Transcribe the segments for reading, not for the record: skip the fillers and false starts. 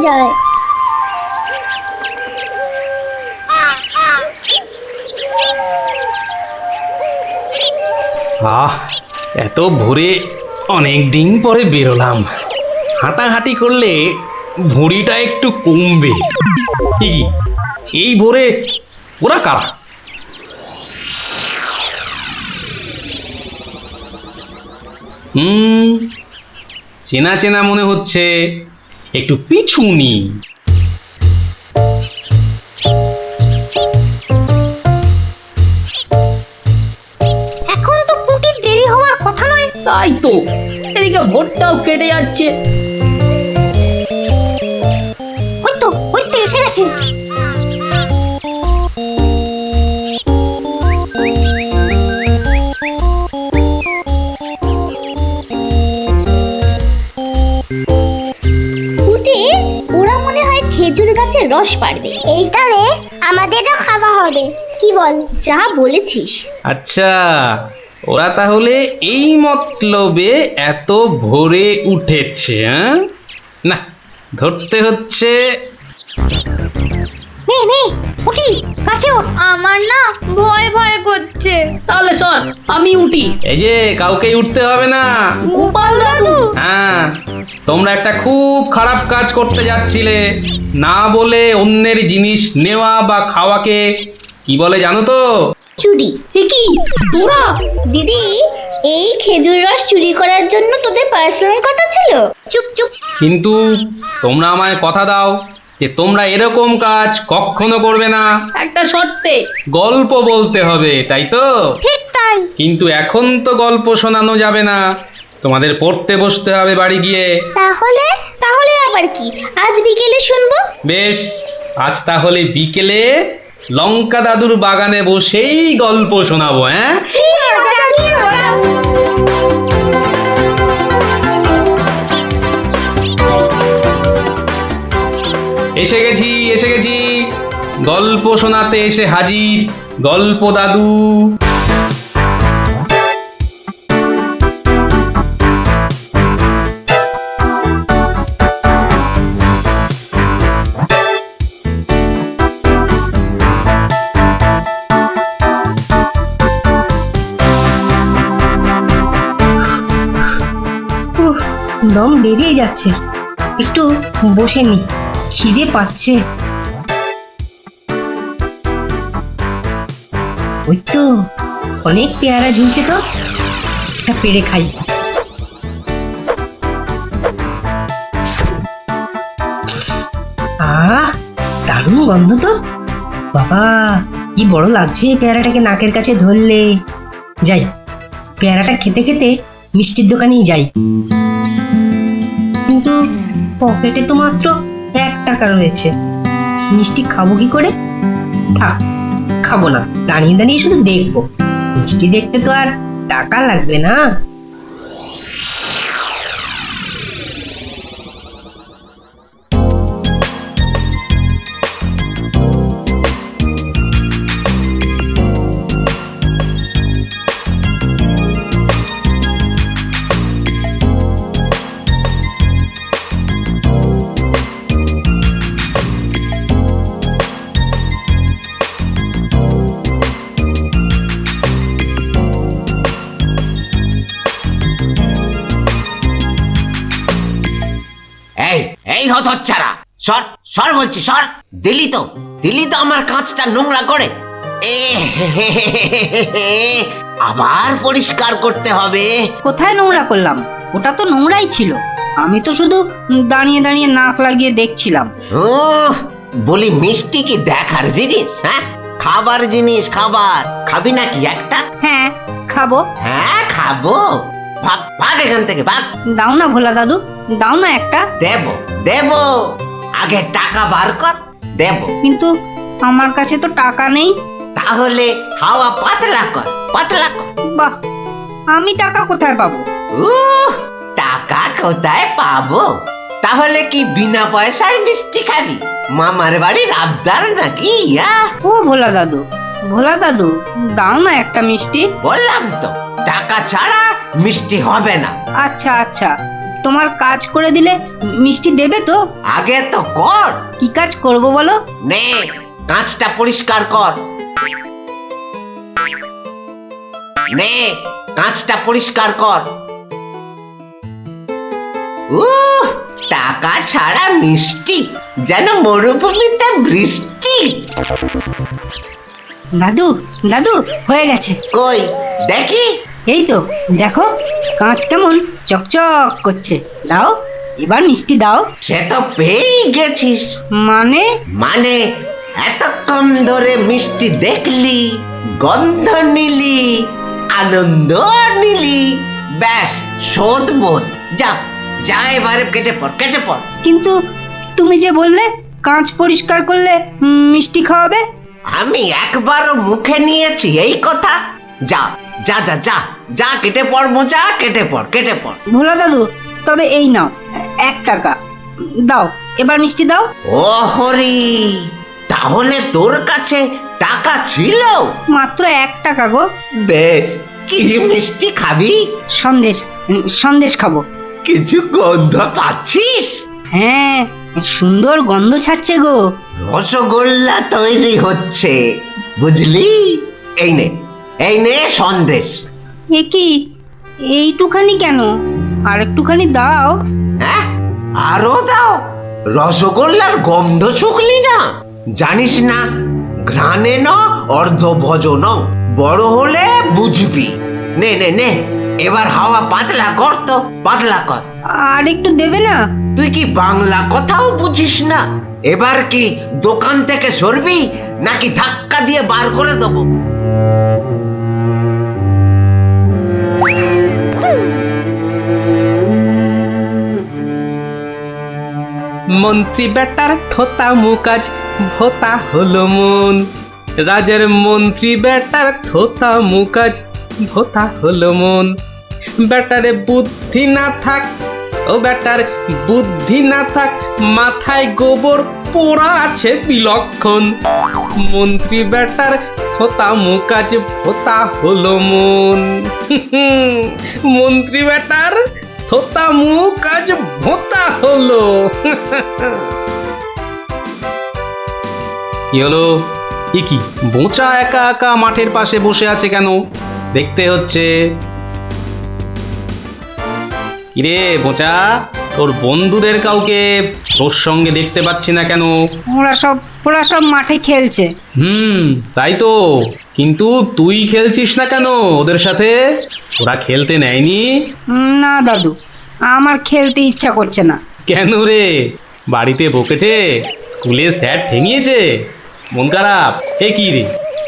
যায়। আহ, এত ভোরে অনেক দিন পরে বেরোলাম। হাঁটাহাঁটি করলে ভুঁড়িটা একটু কমবে। ঠিকই, এই ভোরে ওরা কারা? হুম, চেনা চেনা মনে হচ্ছে, একটু পিছু নি। এখন তো পুটির দেরি হওয়ার কথা নয়। তাই তো, এদিকে ভোরটাও কেটে যাচ্ছে। ওই তো এসে গেছে। পুটি, ওরা মনে হয় খেজুর গাছের রস পাড়বে। এইটালে আমাদেরও খাওয়া হবে, কি বল? যা বলেছিস। আচ্ছা, ওরা তাহলে এই মতলবে এত ভোরে উঠেছে, হ্যাঁ? না, ধরতে হচ্ছে। নে নে পুটি, কাছে ওঠ। আমার না ভয় ভয় করছে। তাহলে শোন, আমি উঠি। এই যে, কাউকে উঠতে হবে না। গোপাল দাদু, হ্যাঁ, তোমরা একটা খুব খারাপ কাজ করতে যাচ্ছিলে। না বলে অন্যের জিনিস নেওয়া বা খাওয়াকে কি বলে জানো তো? চুরি। এ কি তোরা? দিদি, এই খেজুর রস চুরি করার জন্য তোদের পার্সোনাল কথা ছিল? চুপ চুপ। কিন্তু তোমরা আমায় কথা দাও যে তোমরা এরকম কাজ কখনো করবে না। একটা শর্তে। গল্প বলতে হবে, তাই তো? ঠিক তাই। কিন্তু এখন তো গল্প শোনানো যাবে না, তোমাদের পড়তে বসতে হবে বাড়ি গিয়ে। তাহলে তাহলে আবার কি, আজ বিকেলে শুনবো? বেশ, আজ তাহলে বিকেলে লঙ্কা দাদুর বাগানে বসেই গল্প শোনাবো, হ্যাঁ? এসে গেছি, এসে গেছি, গল্প শোনাতে এসে হাজির গল্প দাদু। দম বেরিয়ে যাচ্ছে, একটু বসে নি, খিদে পাচ্ছে। ওই তো অনেক পেয়ারা ঝুলছে, তো একটা পেড়ে খাই। আহ, দারুণ গন্ধ তো। বাবা, কি বড় লাগছে পেয়ারাটাকে নাকের কাছে ধরলে। যাই, পেয়ারাটা খেতে খেতে মিষ্টির দোকানেই যাই। কিন্তু পকেটে তো মাত্র 1 টাকা রয়েছে, মিষ্টি খাবো কি করে? থাক, খাবো না, দাঁড়িয়ে দাঁড়িয়ে শুধু দেখবো। মিষ্টি দেখতে তো আর টাকা লাগবে না। এই এই হতচ্ছাড়া, সর সর বলছি, সর। দিলি তো আমার কাঁচটা নোংরা করে। এ আবার পরিষ্কার করতে হবে। কোথায় নোংরা করলাম? ওটা তো নোংরাই ছিল। আমি তো শুধু দাঁড়িয়ে দাঁড়িয়ে নাক লাগিয়ে দেখছিলাম। ও, বলি মিষ্টি কি দেখার জিনিস? হ্যাঁ, খাবার জিনিস, খাবার। খাবি নাকি একটা? হ্যাঁ, খাবো। হ্যাঁ, খাবো। ভাগ ভাগ এখান থেকে, ভাগ। দাও না ভোলা দাদু, দাও না একটা। দেব, আগে টাকা বার কর, দেব। কিন্তু আমার কাছে তো টাকা নেই। তাহলে হাওয়া পাতলা কর, পাতলা কর। বাহ, আমি টাকা কোথায় পাবো? টাকা কোথায় পাবো? তাহলে কি বিনা পয়সার মিষ্টি খাবি? মামার বাড়ির আবদার নাকি? ও ভোলা দাদু, ভোলা দাদু, দাও না একটা মিষ্টি। বললাম তো, টাকা ছাড়া মিষ্টি হবে না। আচ্ছা আচ্ছা, তোমার কাজ করে দিলে মিষ্টি দেবে তো? আগে তো কর। কি কাজ করব বলো? নে, কাঁচটা পরিষ্কার কর। নে, কাঁচটা পরিষ্কার কর। টাকা ছাড়া মিষ্টি যেন মরুভূমিতে বৃষ্টি। দাদু দাদু হয়ে গেছে। কই দেখি। এই তো দেখো, কাঁচ কেমন চকচক করছে। দাও, এবার মিষ্টি দাও। সে তো পেয়েই গেছিস। মানে? মানে এতক্ষণ ধরে মিষ্টি দেখলি, গন্ধ নিলি, আনন্দ নিলি, ব্যাস শোধ বোধ। যা যা, এবারে কেটে পড়, কেটে পড়। কিন্তু তুমি যে বললে কাঁচ পরিষ্কার করলে মিষ্টি খাওয়াবে। আমি একবারও মুখে নিয়েছি এই কথা? যা যা যা যা যা, কেটে পড় মোচা, কেটে পড়, কেটে পড়। ভোলা দাদু, তবে এই নাও 1 টাকা দাও, এবার মিষ্টি দাও। ও হরি, তাহলে তোর কাছে টাকা ছিল? মাত্র 1 টাকা গো। বেশ, কি মিষ্টি খাবি? সন্দেশ, সন্দেশ খাবো। কিছু গন্ধ পাচ্ছিস? হ্যাঁ, সুন্দর গন্ধ ছাড়ছে গো। রসগোল্লা তৈরি হচ্ছে, বুঝলি? এই নে, এই নে সন্দেশ। এ কি, এইটুখানি কেন? আর একটুখানি দাও। হ্যাঁ, আরো দাও। রসগোল্লার গন্ধ শুকলি না? জানিস না, ঘ্রাণে ন অর্ধ ভজন, বড় হলে বুঝবি। নে নে নে, এবার হাওয়া পাতলা কর তো, পাতলা কর। আর একটু দেবে না? তুই কি বাংলা কথাও বুঝিস না? এবার কি দোকান থেকে সরবি নাকি ধাক্কা দিয়ে বার করে দেবো? মন্ত্রী বেটার থোতা মুকাজ ভোতা হলো মন। রাজার মন্ত্রী বেটার থোতা মুকাজ ভোতা হলো মন। বেটারে বুদ্ধি না থাক, ও বেটার বুদ্ধি না থাক, মাথায় গোবর পোড়া আছে বিলক্ষণ। মন্ত্রী বেটার থোতা মুকাজ ভোতা হলো মন। মন্ত্রী বেটার থোতা মুখ আজ ভোতা হলো। কি হলো? কি বোঁচা একা একা মাঠের পাশে বসে আছে কেন? দেখতে হচ্ছে। কিরে বোঁচা, তোর বন্ধুদের কাউকে তোর সঙ্গে দেখতে পাচ্ছি না কেন? ওরা সব মাঠে খেলছে। তাই তো, কিন্তু তুই খেলছিস না কেন ওদের সাথে? ওরা খেলতে নেয়নি? না দাদু, আমার খেলতে ইচ্ছা করছে না। কেন রে, বাড়িতে বকেছে? স্কুলে স্যার ঠেঙিয়েছে? মন খারাপ? এ কি রে,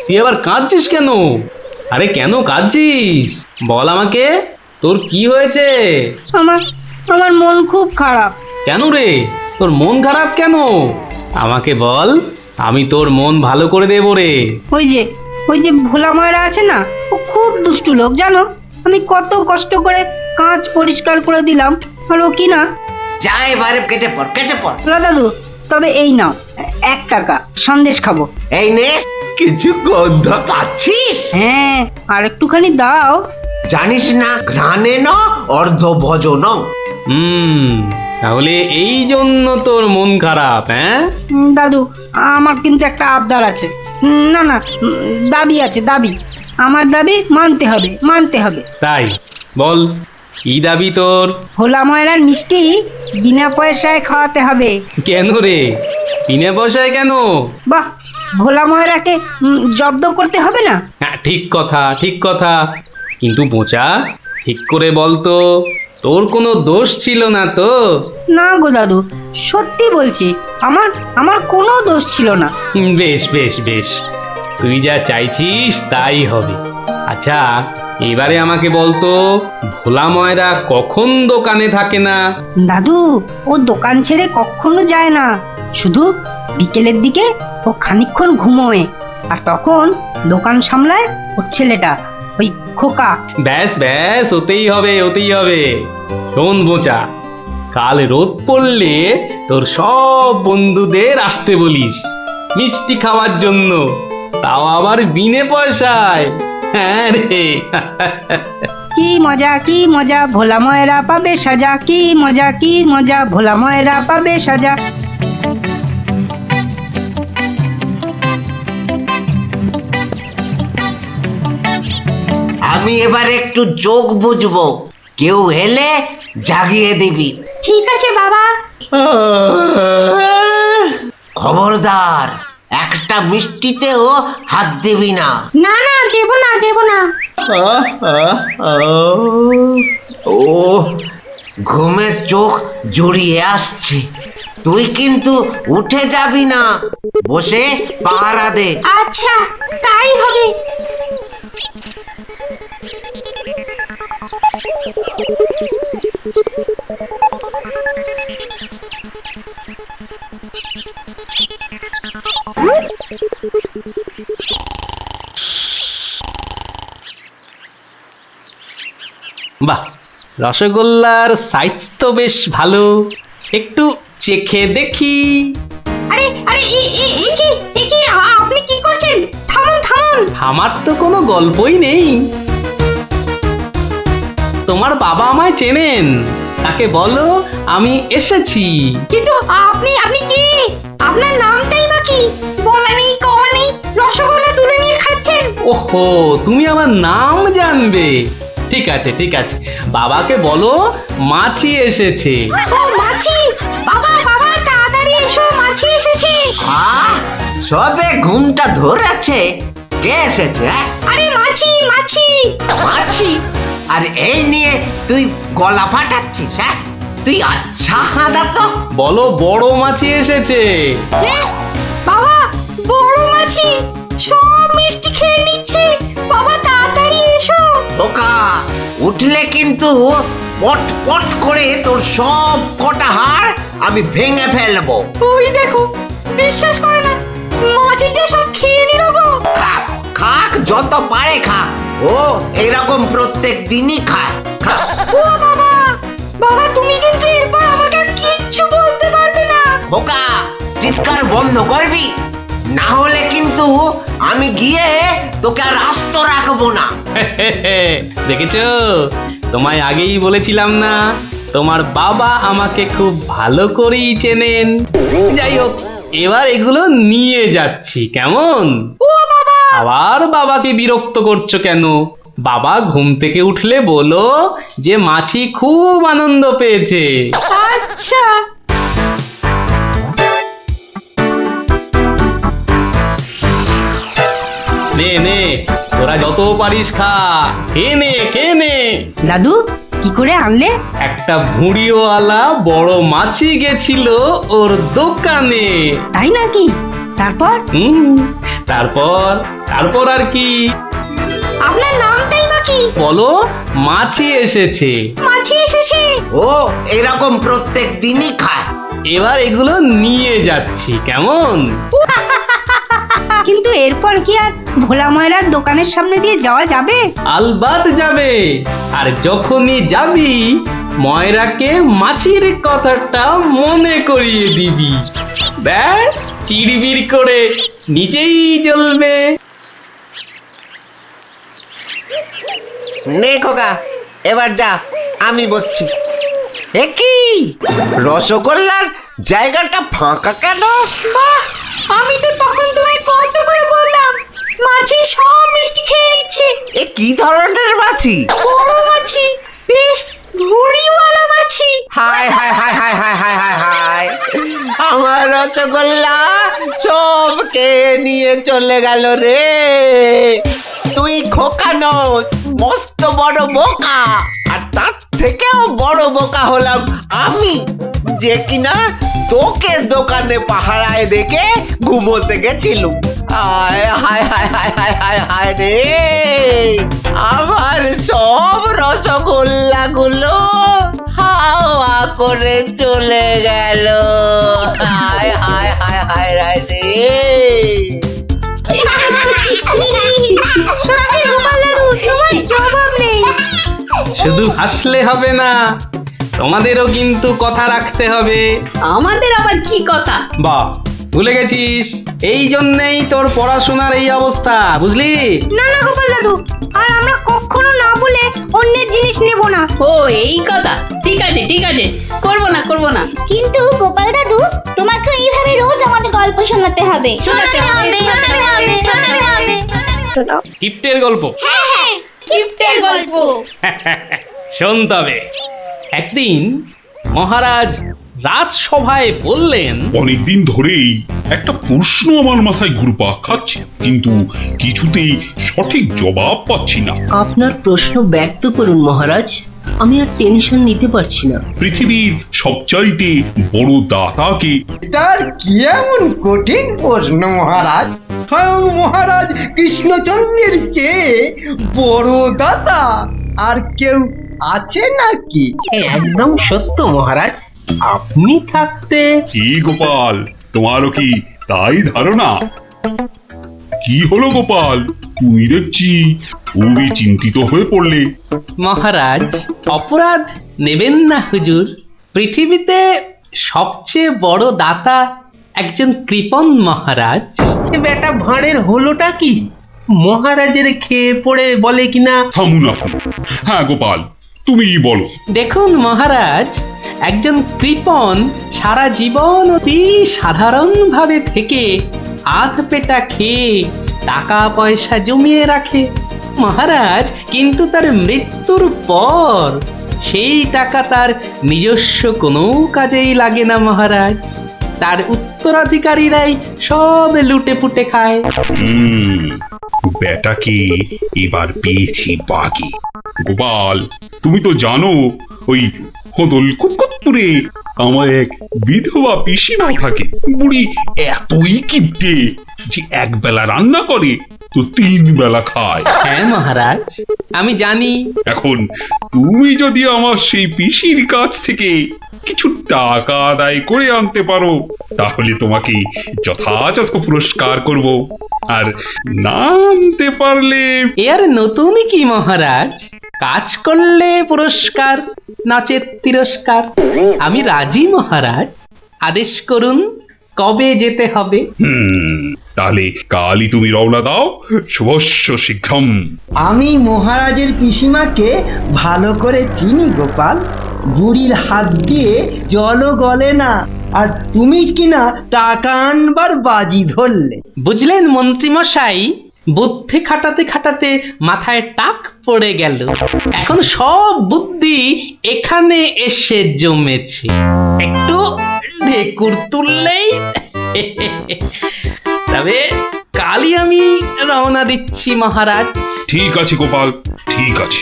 তুই আবার কাঁদছিস কেন? আরে কেন কাঁদছিস বল আমাকে, তোর কি হয়েছে? আমার মন খুব খারাপ। কেন রে, তোর মন খারাপ কেন? আমাকে বল, আমি তোর মন ভালো করে দেবো রে। ওই যে ভোলা ময়রা আছে না, ও খুব দুষ্টু লোক জানো। আমি কত কষ্ট করে কাঁচ পরিষ্কার করে দিলাম, আর ও কি না। যা, এবারে কেটে পড়, কেটে পড়। ভোলা দাদু, তবে এই নাও 1 টাকা, সন্দেশ খাবো। এই নে, কিছু গন্ধ পাচ্ছিস? হ্যাঁ, আর একটুখানি দাও। জানিস না, ঘ্রাণে ন অর্ধ ভজন। তাহলে এই জন্য তোর মন খারাপ? হ্যাঁ দাদু, আমার কিন্তু একটা আবদার আছে। না না, দাবি আছে, দাবি। আমার দাবি মানতে হবে। তাই বল, কি দাবি তোর? ভোলা ময়রার মিষ্টি বিনা পয়সায় খাওয়াতে হবে। কেন রে, বিনা পয়সায় কেন? বাহ, ভোলা ময়রাকে জব্দ করতে হবে না? হ্যাঁ, ঠিক কথা, ঠিক কথা। কিন্তু বোঁচা, ঠিক করে বল তো, তোর কোনো দোষ ছিল না তো? না গো দাদু, সত্যি বলছি, আমার কোনো দোষ ছিল না। বেশ বেশ বেশ, তুই যা চাইছিস তাই হবে। আচ্ছা, এবারে আমাকে বলতো, ভোলা ময়রা কখন দোকানে থাকে না? দাদু, ও দোকান ছেড়ে কখনো যায় না। শুধু বিকেলের দিকে ও খানিকক্ষণ ঘুমোয়, আর তখন দোকান সামলায় ওর ছেলেটা, ওই খোকা। ব্যাস ব্যাস, ওতেই হবে, ওতেই হবে। শোন বোঁচা, কাল রোদ পড়লে তোর সব বন্ধুদের আসতে বলিস মিষ্টি খাওয়ার জন্য, তাও আবার বিনে পয়সায়। হ্যাঁ রে। কি মজা কি মজা ভোলা ময়রা পাবে সাজা কি মজা ভোলা ময়রা পাবে সাজা। আমি এবার একটু চোখ বুঝবো, কেউ এলে জাগিয়ে দিবি। ঠিক আছে বাবা। খবরদার, একটা মিষ্টিতেও হাত দিবি না। না না, দেব না দেব না। ও ঘুমের চোখ জড়িয়ে আসছে। তুই কিন্তু উঠে যাবি না, বসে পাহারা দে। আচ্ছা, তাই হবে। বাহ, রসগোল্লার সাইজ তো বেশ ভালো, একটু চেখে দেখি। আরে আরে আপনি কি করছেন? থামুন থামুন। আমার তো কোনো গল্পই নেই। তোমার বাবা আমায় চেনেন, তাকে বলো আমি এসেছি। কিন্তু আপনি আপনি কি? আপনার নামটাই বা কি? বলা নেই কওয়া নেই, রসগোল্লা তুলে নিয়ে খাচ্ছেন। ওহো, তুমি আমার নাম জানবে? ঠিক আছে ঠিক আছে, বাবাকে বলো মাছি এসেছে। ও মাছি! বাবা বাবা তাড়াতাড়ি এসো, মাছি এসেছে। সবে ঘুমটা ধরেছে, কে এসেছে? আরে মাছি মাছি! মাছি? আর এই নিয়ে তুই গলা ফাটাচ্ছিস? হ্যাঁ, তুই আচ্ছা হাঁদা তো। বলো বড় মাছি এসেছে। বাবা, বড় মাছি সব মিষ্টি খেয়ে নিচ্ছে। বাবা তাড়াতাড়ি এসো। ওকা উঠলে কিন্তু পট পট করে তোর সব কটা হাড় আমি ভেঙে ফেলবো। ওই দেখো, বিশ্বাস করে না, মাছিটা সব খেয়ে নিল গো। খাক খাক, যত পারে খাক। ও এরকম প্রত্যেক দিনই খায়। খাক। ও বাবা, বাবা তুমি কিন্তু এরপর আমাকে কিচ্ছু বলতে পারবে না। বোকা, চিৎকার বন্ধ করবি, না হলে কিন্তু আমি গিয়ে তোকে আর আস্ত রাখবো না। দেখেছো, তোমায় আগেই বলেছিলাম না, তোমার বাবা আমাকে খুব ভালো করেই চেনেন। যাই হোক, এবার এগুলো নিয়ে যাচ্ছি, কেমন? আবার বাবাকে বিরক্ত করছো কেন? বাবা ঘুম থেকে উঠলে বলো যে মাছি খুব আনন্দ পেয়েছে। আচ্ছা। নে নে, তোরা যত পারিস খা, খেয়ে নে খেয়ে নে। দাদু কি করে আনলে? একটা ভুঁড়িওয়ালা বড় মাছি গেছিল ওর দোকানে। তাই নাকি? তারপর? তারপর তারপর আর কি? আপনার নামটাই বা কি? বলো মাছি এসেছে। মাছি এসেছে। ও এরকম প্রত্যেক দিনই খায়। এবার এগুলো নিয়ে যাচ্ছি, কেমন? কিন্তু এরপর কি আর ভোলা ময়রার দোকানের সামনে দিয়ে যাওয়া যাবে? আলবাত যাবে। আর যখনই যাবি, ময়রাকে মাছির কথাটা মনে করিয়ে দিবি। ব্যাস, চিড়বিড় করে নিজেই জ্বলবে। নে খোকা, এবার যা, আমি বসছি। এ কি, রসগোল্লার জায়গাটা ফাঁকা কেন? বাহ, আমি তো তখন তোমায় কত করে বললাম, মাছি সব মিষ্টি খেয়ে নিচ্ছে। এ কি ধরনের মাছি? বড় মাছি, বেশ ভুঁড়িওয়ালা মাছি। হায় হায় হায় হায় হায় হায় হায় হায়, আমার রসগোল্লা সব কে নিয়ে চলে গেল রে। তুই খোকা নস, মস্ত বড় বোকা। আর তার থেকেও বড় বোকা হলাম আমি, যে কিনা তোকে দোকানে পাহারায় রেখে ঘুমোতে গেছিলুম। হায় হায় হায় হায় হায় হায় হায় রে, আমার সব রসগোল্লা গুলো হাওয়া করে চলে গেল। হায় হায় হায় হায় হায় রে। সত্যি গোপাল দাদু, তোমার জবাব নেই। শুধু হাসলে হবে না, তোমাদেরও কিন্তু কথা রাখতে হবে। আমাদের আবার কি কথা? বাহ, ভুলে গেছিস? এই জন্যেই তোর পড়াশোনার এই অবস্থা, বুঝলি? না না গোপাল দাদু, আর আমরা কখনো না বলে অন্যের জিনিস নেব না। ও এই কথা, ঠিক আছে ঠিক আছে, করবো না করবো না। কিন্তু গোপাল দাদু, তোমাকে এইভাবে রোজ আমাদের গল্প শোনাতে হবে। শোনাতে হবে, শোনাতে হবে, শোনাতে হবে। কিপ্টের গল্প হ্যাঁ হ্যাঁ, কিপ্টের গল্প। শোন তবে। একদিন মহারাজ রাজসভায় বললেন, অনেকদিন ধরেই একটা প্রশ্ন আমার মাথায় ঘুরপাক খাচ্ছে, কিন্তু কিছুতেই সঠিক জবাব পাচ্ছি না। আপনার প্রশ্ন ব্যক্ত করুন মহারাজ, আমি আর টেনশন নিতে পারছি না। পৃথিবীর সবচাইতে বড় দাতাকে এটার কি এমন কঠিন প্রশ্ন মহারাজ? স্বয়ং মহারাজ কৃষ্ণচন্দ্রের চেয়ে বড় দাতা আর কেউ আছে নাকি? একদম সত্য মহারাজ, আপনি থাকতে কি গোপাল, তোমারও কি তাই ধারণা? কি হলো গোপাল, তুমি দেখছি খুবই চিন্তিত হয়ে পড়লে। মহারাজ অপরাধ নেবেন না হুজুর, পৃথিবীতে সবচেয়ে বড় দাতা একজন কৃপণ মহারাজ। বেটা ভাঁড়ের হলোটা কি? মহারাজের খেয়ে পড়ে বলে কিনা থামুন আপনি। হ্যাঁ গোপাল, তুমিই বলো। দেখুন মহারাজ, একজন কৃপণ সারা জীবন অতি সাধারণভাবে থেকে আধ পেটা খেয়ে টাকা পয়সা জমিয়ে রাখে মহারাজ, কিন্তু তার মৃত্যুর পর সেই টাকা তার নিজস্ব কোনো কাজেই লাগে না মহারাজ। তার উত্তরাধিকারীরাই সব লুটে পুটে খায়। বেটাকে এবার পেয়েছি বাকি। গোপাল, তুমি তো জানো ওই হদল কুতকুতপুরে আমার এক বিধবা পিসিমা থাকে। বুড়ি এতই কিপটে যে এক বেলা রান্না করে তো 3 বেলা খায়। হ্যাঁ মহারাজ, আমি জানি। এখন তুমি যদি আমার সেই পিসির কাছ থেকে কিছু টাকা আদায় করে আনতে পারো, তাহলে তোমাকে যথাযথ পুরস্কার করব। আর না আনতে পারলে এর নতুন কি মহারাজ? কাজ করলে পুরস্কার, নাচের তিরস্কার। আমি রাজি মহারাজ, আদেশ করুন কবে যেতে হবে। তাহলে কালই তুমি রওনা দাও, শুভস্য শীঘ্রম। আমি মহারাজের পিসিমাকে ভালো করে চিনি গোপাল, বুড়ির হাত দিয়ে জলও গলে না, আর তুমি কিনা টাকা আনবার বাজি ধরলে। বুঝলেন মন্ত্রীমশাই, বুদ্ধি খাটাতে খাটাতে মাথায় টাক পড়ে গেল। এখন সব বুদ্ধি এখানে এসে জমেছে, একটু ঢেকুর তুললেই। তবে কালই আমি রওনা দিচ্ছি মহারাজ। ঠিক আছে গোপাল, ঠিক আছে।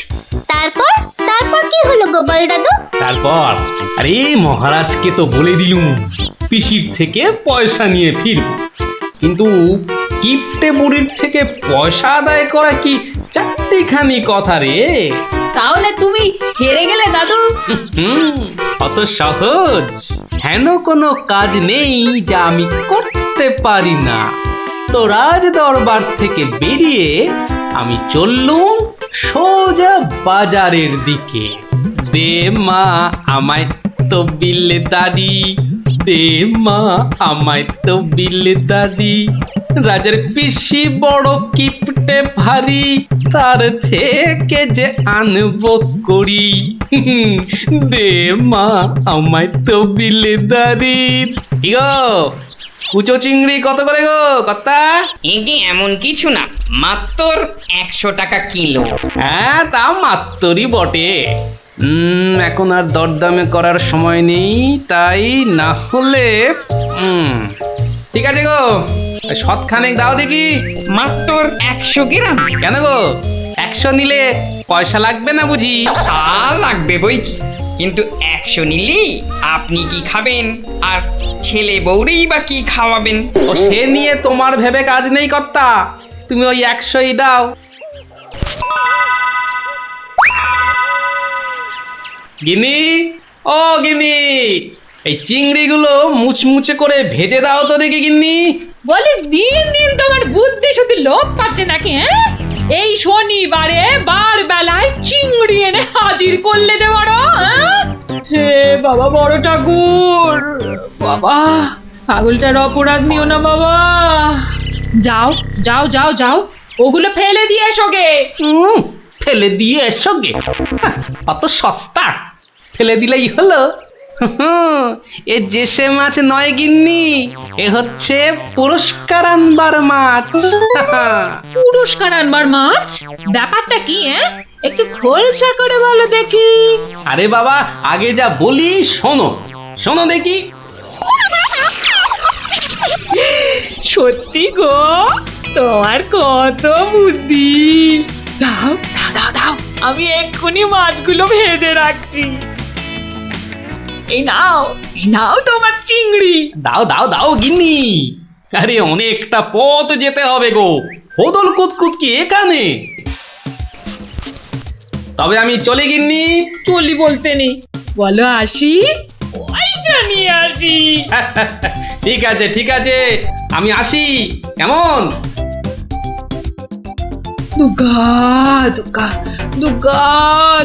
তারপর তারপর কি হলো গোপাল দাদু? তারপর আরে মহারাজকে তো বলে দিলুম পিসির থেকে পয়সা নিয়ে ফিরব, কিন্তু কিপ্টে বুড়ির থেকে পয়সা আদায় করা কি চারটিখানি কথা রে? তাহলে তুমি হেরে গেলে দাদু। অত সহজ হেন কোনো কাজ নেই যা আমি করতে পারি না। তো রাজ দরবার থেকে বেরিয়ে আমি চললুম সোজা বাজারের দিকে। দে মা আমায় তো বিলে দাদি, দে মা আমায় তো বিলে দাদি। রাজার পিসি বড় কিপটে ভারী, তার থেকে যে আনবো করি। দে মা আমায় তো বিলে দাদি। ইগো কুচো চিংড়ি কত করে গো কর্তা? এটি এমন কিছু না, মাত্র 100 টাকা কিলো। হ্যাঁ তা মাত্রই বটে। এখন আর দরদামে করার সময় নেই, তাই না হলে ঠিক আছে গো, শতখানেক দাও দেখি। মাত্র 100 গ্রাম। কেন গো, 100 নিলে পয়সা লাগবে না বুঝি? তা লাগবে বইছি, কিন্তু 100 নিলি আপনি কি খাবেন, আর ছেলে বউরেই বা কি খাওয়াবেন? ও সে নিয়ে তোমার ভেবে কাজ নেই কর্তা, তুমি ওই 100ই দাও। গিনি, ও গিনি, এই চিংড়িগুলো মুচমুচে করে ভেজে দাও তো দেখি গিন্নি। বলি দিন দিন তোমার বুদ্ধি শুধু লোপ পাচ্ছে নাকি? হ্যাঁ, এই শনিবারে বার বেলায় চিংড়ি এনে হাজির করলে দেওয়ার। হে বাবা বড় ঠাকুর, বাবা পাগলটার অপরাধ নিও না বাবা। যাও যাও যাও যাও, ওগুলো ফেলে দিয়ে এসো গে। ফেলে দিয়ে এসো গে? অত সস্তা? ফেলে দিলেই হলো? এ জেসে মাছ নয় গিন্নি, এ হচ্ছে পুরস্কার আনবার মাছ। পুরস্কার আনবার মাছ? ব্যাপারটা কি একটু খোলসা করে বলো দেখি। আরে বাবা, আগে যা বলি শোনো, শোনো দেখি। সত্যি গো, তোমার কত বুদ্ধি। দাও দাও দাও দাও, আমি এক্ষুনি মাছগুলো ভেজে রাখছি। এই নাও তোমার চিংড়ি। দাও দাও দাও গিন্নি। আরে অনেকটা পথ যেতে হবে গো, হোদল কুতকুত কি এখানে? তবে আমি চলে গিন্নি। চলি বলতে নেই, বলো আসি, পয়সা নিয়ে আসি। ঠিক আছে ঠিক আছে, আমি আসি, কেমন? দুর্গা দুর্গা দুর্গা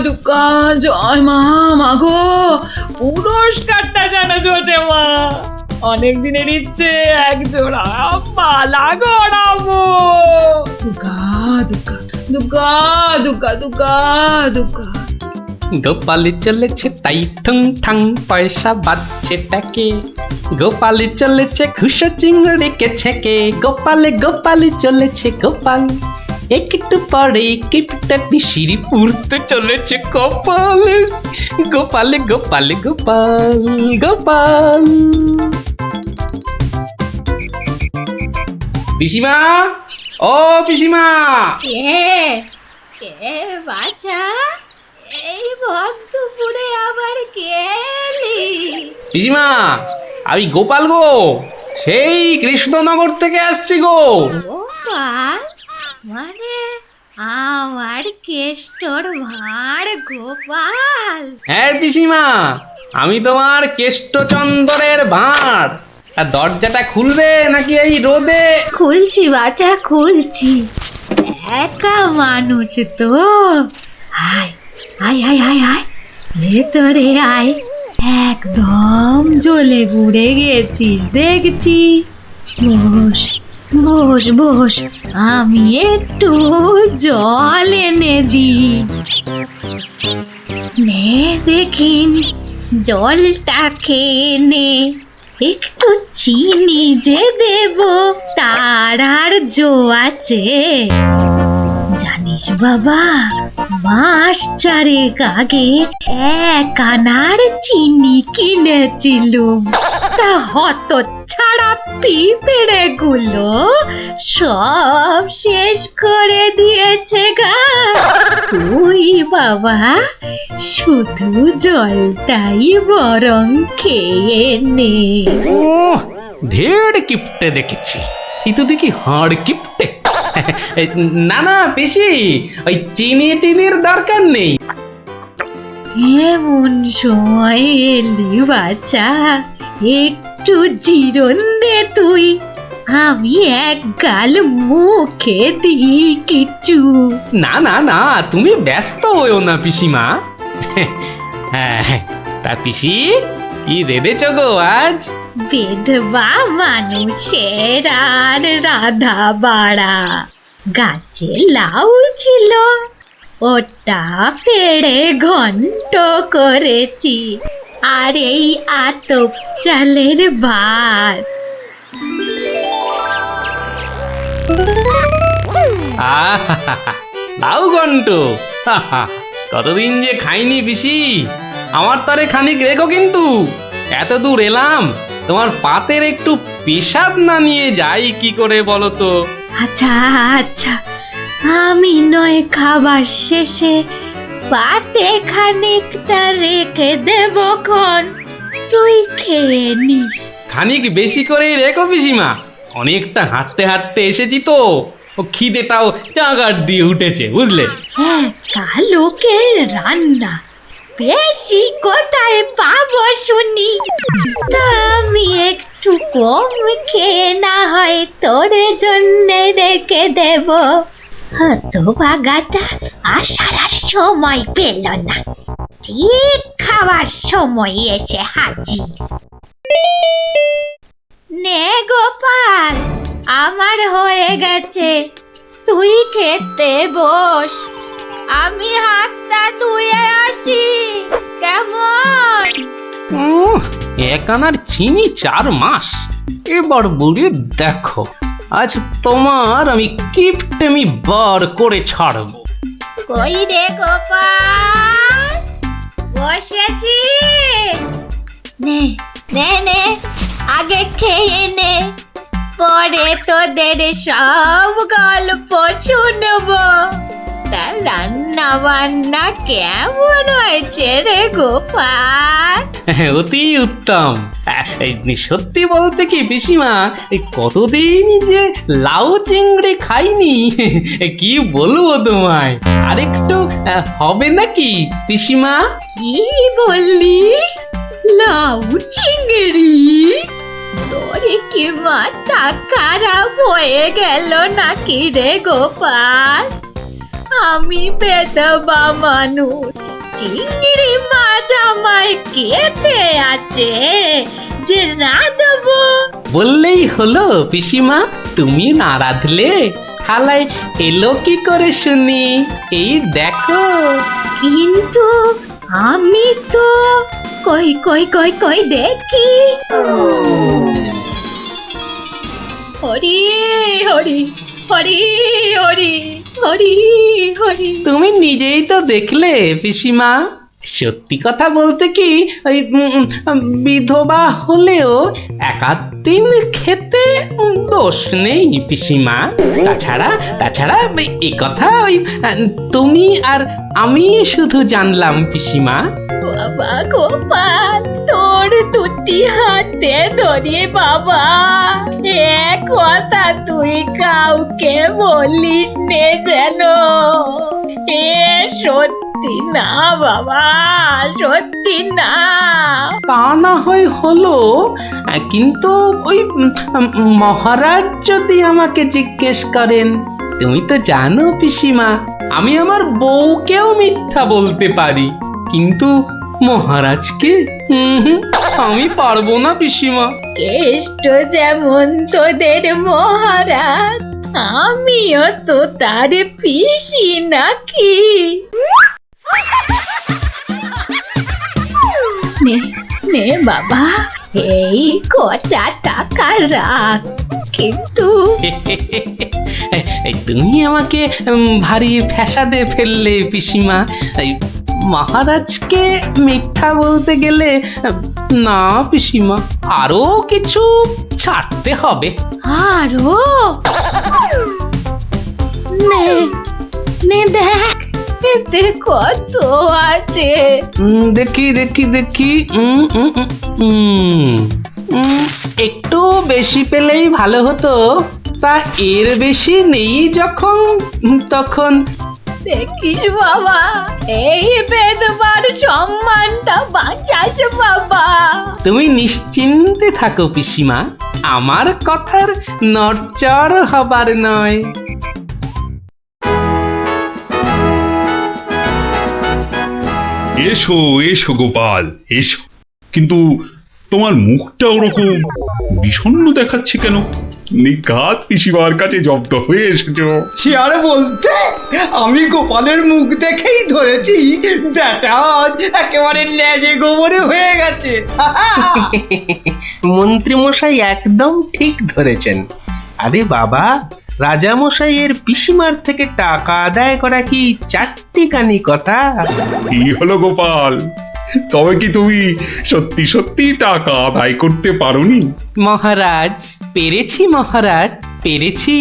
দুর্গা, জয় মা। মাগো, পুরস্কারটা যেন জোটে মা। অনেক দিনের ইচ্ছে, এক জোড়া মালা গড়াবো। দুর্গা দুর্গা দুর্গা দুর্গা দুর্গা দুর্গা। গোপালি চলেছে তাই ঠং ঠাং, পয়সা বাজছে টাকে। গোপালি চলেছে খুশো চিংড়িকে ছেকে। গোপালে গোপালি চলেছে গোপাল, একটু পরে কিপটা পিসিরি পুরতে চলেছে কপাল। গোপালে গোপালে গোপাল গোপাল। পিসিমা, ও পিসিমা। কে বাছা, এই ভক্তপুরে আবার কে এলি? পিসিমা, আমি গোপাল গো, সেই কৃষ্ণনগর থেকে আসছি গো। গোপাল মানে আমার কেষ্টর ভাঁড় গোপাল? হ্যাঁ পিসিমা, আমি তোমার কেষ্টচন্দরের ভাঁড়। আর দরজাটা খুলবে নাকি এই রোদে? খুলছি বাছা, খুলছি। একা মানুষ তো, আয় আয় আয় আয় আয়, ভেতরে আয়। একদম জ্বলে পুড়ে গেছিস দেখছি। বস বস বস, আমি একটু জল এনে দিই। নে দেখিন, জলটা খেয়ে নে। একটু চিনি যে দেব, তার আর জো আছে? জানিস বাবা, মাস চারেক আগে 1 আনার চিনি কিনেছিলুম। তা হত ছাড়া পিঁপড়ে গুলো সব শেষ করে দিয়েছে গা। তুই বাবা শুধু জলটাই বরং খেয়ে নে। ও, ঢের কিপটে দেখেছি, কিন্তু দেখি হাড় কিপটে। না না পিসি, ওই চিনি টিনির দরকার নেই। এমন সময় এলি বাচ্চা, একটু জিরন দে তুই। আমি এক গাল মুখে দিই কিছু। না না না, তুমি ব্যস্ত হইও না পিসিমা। হ্যাঁ, তা পিসি কি রেঁধেছ গো আজ? বিধবা মানুষের আর রাধা বাড়া। গাছে লাউ ছিল, ওটা পেড়ে ঘন্ট করেছি। আর এই আতপ চালের ভাত। লাউ ঘন্ট, কতদিন যে খাইনি পিসি। আমার তরে খানিক রেখো কিন্তু। এত দূর এলাম, তোমার পাতের একটু পেশাব না নিয়ে যাই কি করে বলো তো? আচ্ছা আচ্ছা, আমি নয় খাবার শেষে পাতে খানিকটা রেখে দেব খন, তুই খেয়ে নিস। খানিক বেশি করেই রেখো পিসিমা, অনেকটা হাঁটতে হাঁটতে এসেছি তো, ও খিদেটাও চাগার দিয়ে উঠেছে বুঝলে। একা লোকের রান্না বেশি কোথায় পাবো শুনি? তা আমি একটু কম খেয়ে না হয় তোর জন্য রেখে দেব। হতভাগাটা আসার আর সময় পেল না, ঠিক খাবার সময় এসে হাজির। নে গোপাল, আমার হয়ে গেছে, তুই খেতে বস, আমি হাতটা ধুয়ে আসি, কেমন? এক আনার চিনি 4 মাস। এবার বুড়ি দেখো, আজ তোমার আমি কিপটেমি বার করে ছাড়বো। কই রে গোপাল, বসেছি? নে নে নে, আগে খেয়ে নে, পরে তোদের সব গল্প শুনবো। তা রান্না বান্না কেমন হয়েছে রে গোপাল? অতি উত্তম। সত্যি বলতে কি পিসিমা, কতদিন যে লাউ চিংড়ি খাইনি, কি বলবো তোমায়। আরেকটু হবে নাকি পিসিমা? কি বললি? লাউ চিংড়ি? তোরে কি মাথা খারাপ হয়ে গেল নাকি রে গোপাল? আমি বেদবা মানুষ, চিংড়ি মাছ আমায় খেতে আছে যে রাঁধবো? বললেই হলো পিসিমা, তুমি না রাঁধলে থালায় এলো কি করে শুনি? এই দেখো। কিন্তু আমি তো কই কই কই কই দেখি। হরি হরি হরি হরি হরি হরি। তুমি নিজেই তো দেখলে পিসিমা। সত্যি কথা বলতে কি, ওই বিধবা হলেও একাদিন খেতে দোষ নেই পিসিমা। তাছাড়া এ কথা ওই তুমি আর আমি শুধু জানলাম পিসিমা। বাবা গোপাল, তোর দুটি হাতে ধরে বাবা, এক কথা তুই কাউকে বলিস নে যেন। এ সত্যি না বাবা, সত্যি না। তা না হয় হলো, কিন্তু ওই মহারাজ যদি আমাকে জিজ্ঞেস করেন, তুমি তো জানো পিসিমা, আমি আমার বউকেও মিথ্যা বলতে পারি, কিন্তু মহারাজকে আমি পারবো না পিসিমা। কেষ্ট যেমন তোদের মহারাজ, আমিও তো তার পিসি নাকি। নে নে বাবা, এই কটা টাকা রাখ, কিন্তু তুমি আমাকে ভারী ফ্যাসাদে ফেললে পিসিমা। মহারাজকে মিথ্যা বলতে গেলে না পিসিমা, আরো কিছু ছাড়তে হবে। আরো? নে নে দেখ, এতে কত আছে? দেখি দেখি দেখি, একটু বেশি পেলেই ভালো হতো, তা এর বেশি নেই যখন, তখন। দেখিস বাবা, এই বেদবার সম্মানটা বাঁচাস বাবা। তুমি নিশ্চিন্তে থাকো পিসিমা, আমার কথার নড়চড় হবার নয়। এসো এসো গোপাল, এসো। কিন্তু তোমার মুখটা ওরকম বিষণ্ণ দেখাচ্ছে কেন? নিঘাত পিসিমার কাছে জব্দ হয়ে এসেছো। সে আর বলতে, আমি গোপালের মুখ দেখেই ধরেছি ব্যাটা আজ একেবারে লেজে গোবরে হয়ে গেছে। মন্ত্রী মশাই একদম ঠিক ধরেছেন। আরে বাবা, রাজা মশাইয়ের পিসিমার থেকে টাকা আদায় করা কি চারটিখানি কথা? কি হলো গোপাল, তবে কি তুমি সত্যি সত্যি টাকা আদায় করতে পারোনি? মহারাজ, পেরেছি মহারাজ, পেরেছি,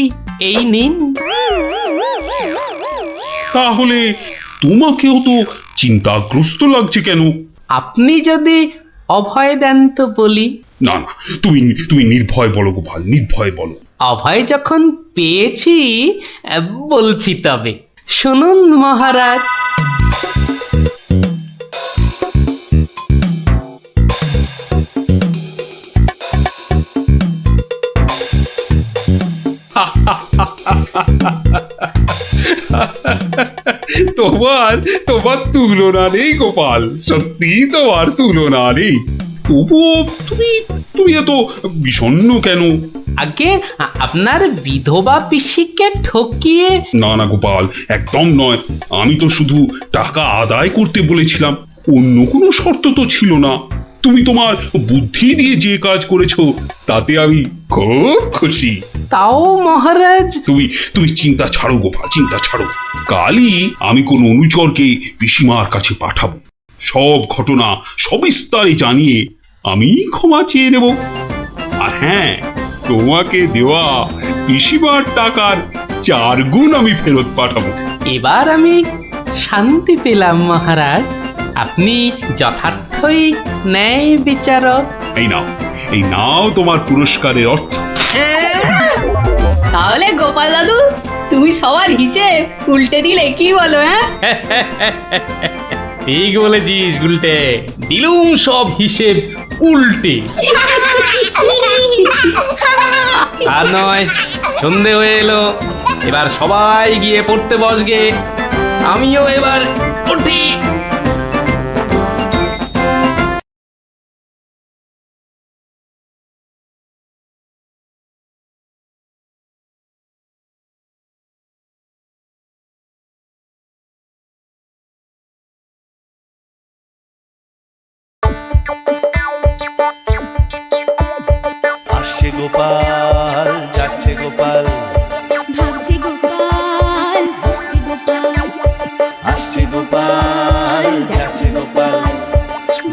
এই নিন। তাহলে তোমাকেও তো চিন্তাগ্রস্ত লাগছে কেন? আপনি যদি অভয় দেন তো বলি। না না, তুমি নির্ভয় বলো গোপাল, নির্ভয় বলো। অভয় যখন পেয়েছি, বলছি তবে শুনুন মহারাজ। তোমার তুলনা নেই গোপাল, সত্যি তোমার তুলনা নেই। তবুও তুমি তুমি এত বিষণ্ণ কেন? আগে আপনার বিধবা পিসিকে ঠকিয়ে না না গোপাল, একদম নয়। আমি তো শুধু টাকা আদায় করতে বলেছিলাম, অন্য কোনো শর্ত তো ছিল না। তুমি তোমার বুদ্ধি দিয়ে যে কাজ করেছো তাতে আমি খুব খুশি। তাও মহারাজ। তুমি চিন্তা ছাড়ো গোপাল, চিন্তা ছাড়ো। কালই আমি কোন অনুচরকে পিসিমার কাছে পাঠাবো, সব ঘটনা সবিস্তারে জানিয়ে আমি ক্ষমা চেয়ে নেব। আর হ্যাঁ, তোমাকে দেওয়া পিসিমার টাকার 4 গুণ আমি ফেরত পাঠাবো। এবার আমি শান্তি পেলাম মহারাজ। আপনি যথার্থই ন্যায় বিচারক। এই নাও তোমার পুরস্কারের অর্থ। তাহলে গোপাল দাদু তুমি সবার হিসেব উল্টে দিলে, কি বলো? হ্যাঁ, ঠিক বলেছিস গুলটে, দিলুম সব হিসেব উল্টে। আর নয়, সন্ধে হয়ে এলো, এবার সবাই গিয়ে পড়তে বসগে। আমিও এবার উঠি। আসছে গোপাল, যাচ্ছে গোপাল, ভাবছে গোপাল, হাসছে গোপাল, আসছে গোপাল, যাচ্ছে গোপাল,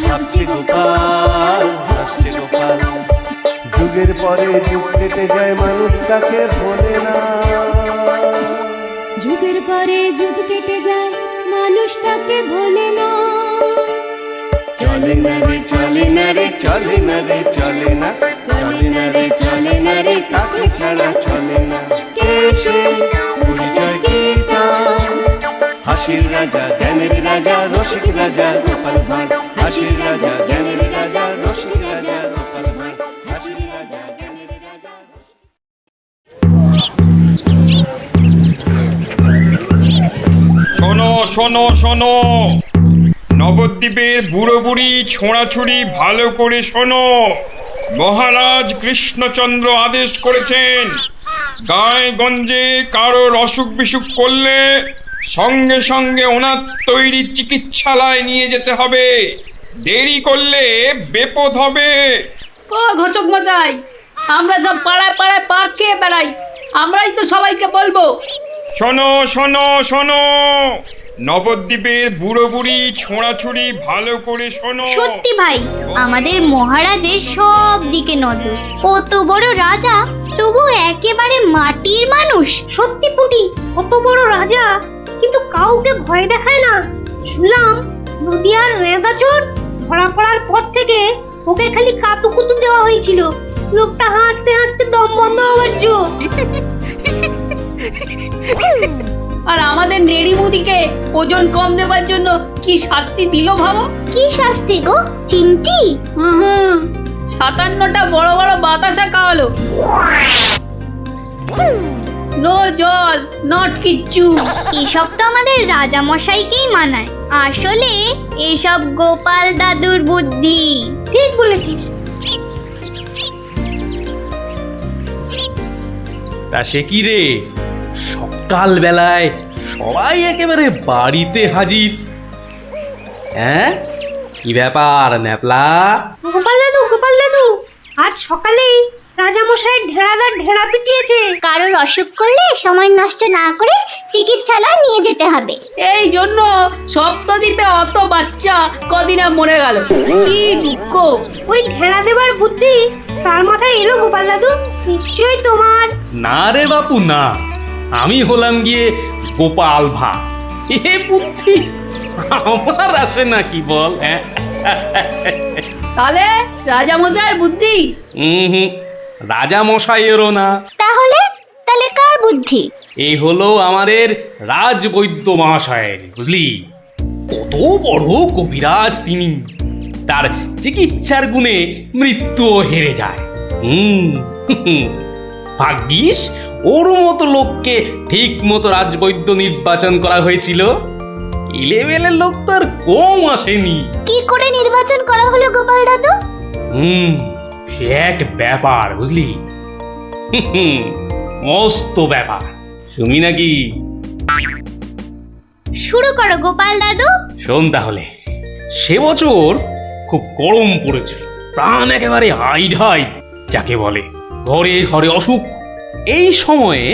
ভাবছে গোপাল, হাসছে গোপাল। যুগের পরে যুগ কেটে যায়, মানুষ তাকে ভোলে না। যুগের পরে যুগ কেটে যায়, মানুষ তাকে ভোলে না। চলে না রে, চলে না রে, চলে না রে, চলে না, চলে না রে, চলে না রে, তাকে ছাড়া চলে না। কে সে, পরিচয় কি তার? হাসির রাজা, জ্ঞানের রাজা, রসিক রাজা গোপাল ভাঁড়। হাসির রাজা, জ্ঞানের রাজা, রসিক রাজা গোপাল ভাঁড়। হাসির রাজা, জ্ঞানের রাজা। শোনো শোনো শোনো, নবদ্বীপের বুড়ো বুড়ি ছোঁড়াছুড়ি ভালো করে শোনো। মহারাজ কৃষ্ণচন্দ্র আদেশ করেছেন, গায়ে গঞ্জে কারোর অসুখ বিসুখ করলে সঙ্গে সঙ্গে ওনার তৈরি চিকিৎসালয় নিয়ে যেতে হবে। দেরি করলে বিপদ হবে। ও ঘোচক মশাই, আমরা সব পাড়ায় পাড়ায় পা খেয়ে বেড়াই, আমরাই তো সবাইকে বলবো। শোনো শোনো শোনো, নবদ্বীপের বুড়ো বুড়ি ছোঁড়াছুড়ি ভালো করে শোনো। সত্যি ভাই, আমাদের মহারাজের সব দিকে নজর। কত বড় রাজা, তবু একেবারে মাটির মানুষ। সত্যি পুটি, কত বড় রাজা, কিন্তু কাউকে ভয় দেখায় না। শুনলাম নদিয়ার রেঁদাচোর ধরা পড়ার পর থেকে ওকে খালি কাতুকুতু দেওয়া হয়েছিল। লোকটা হাসতে হাসতে দম বন্ধ হওয়ার জো। আর আমাদের নেড়িমুদিকে ওজন কম দেওয়ার জন্য কি শাস্তি দিল ভাবো? কি শাস্তি গো চিমটি? 57টা বড় বড় বাতাসা খাওয়ালো। নো জল, নট কিচ্ছু। এসব তো আমাদের রাজা মশাইকেই মানায়। আসলে এসব গোপাল দাদুর বুদ্ধি। ঠিক বলেছিস। তা সে কি রে, সকাল বেলায় সবাই একেবারে বাড়িতে হাজির। হ্যাঁ, কি ব্যাপার ন্যাপলা? গোপাল দাদু, আজ সকালেই রাজামশাই ঢেড়াদার ঢেড়া পিটিয়েছে। কারোর অসুখ করলে সময় নষ্ট না করে চিকিৎসালয় নিয়ে যেতে হবে। এই জন্য সপ্তদ্বীপে অত বাচ্চা কদিনে মরে গেল। কি দুঃখ! ওই ঢেড়া দেবার বুদ্ধি তার মাথায় এলো গোপাল দাদু? নিশ্চয়ই তোমার। না রে বাপু না, আমি হলাম গিয়ে গোপাল ভা। এ বুদ্ধি আমার আসে নাকি বল? হ্যাঁ, তাহলে রাজামশাইয়ের বুদ্ধি? রাজা মশাইয়েরও না। তাহলে কার বুদ্ধি? এই হলো আমাদের রাজবৈদ্য মহাশয়ের, বুঝলি? কত বড় কবিরাজ তিনি, তার চিকিৎসার গুণে মৃত্যুও হেরে যায়। ভাগ্যিস ওর মতো লোককে ঠিক মতো রাজবৈদ্য নির্বাচন করা হয়েছিল। ইলেভেলের লোক তো আর কম আসেনি। কি করে নির্বাচন করা হলো গোপাল দাদু? সে এক ব্যাপার বুঝলি। মস্ত ব্যাপার, শুনি নাকি? শুরু করো গোপাল দাদু। শোন তাহলে, সে বছর খুব গরম পড়েছিল, প্রাণ একেবারে হাই ঢাই যাকে বলে। ঘরে ঘরে অসুখ। এই সময়ে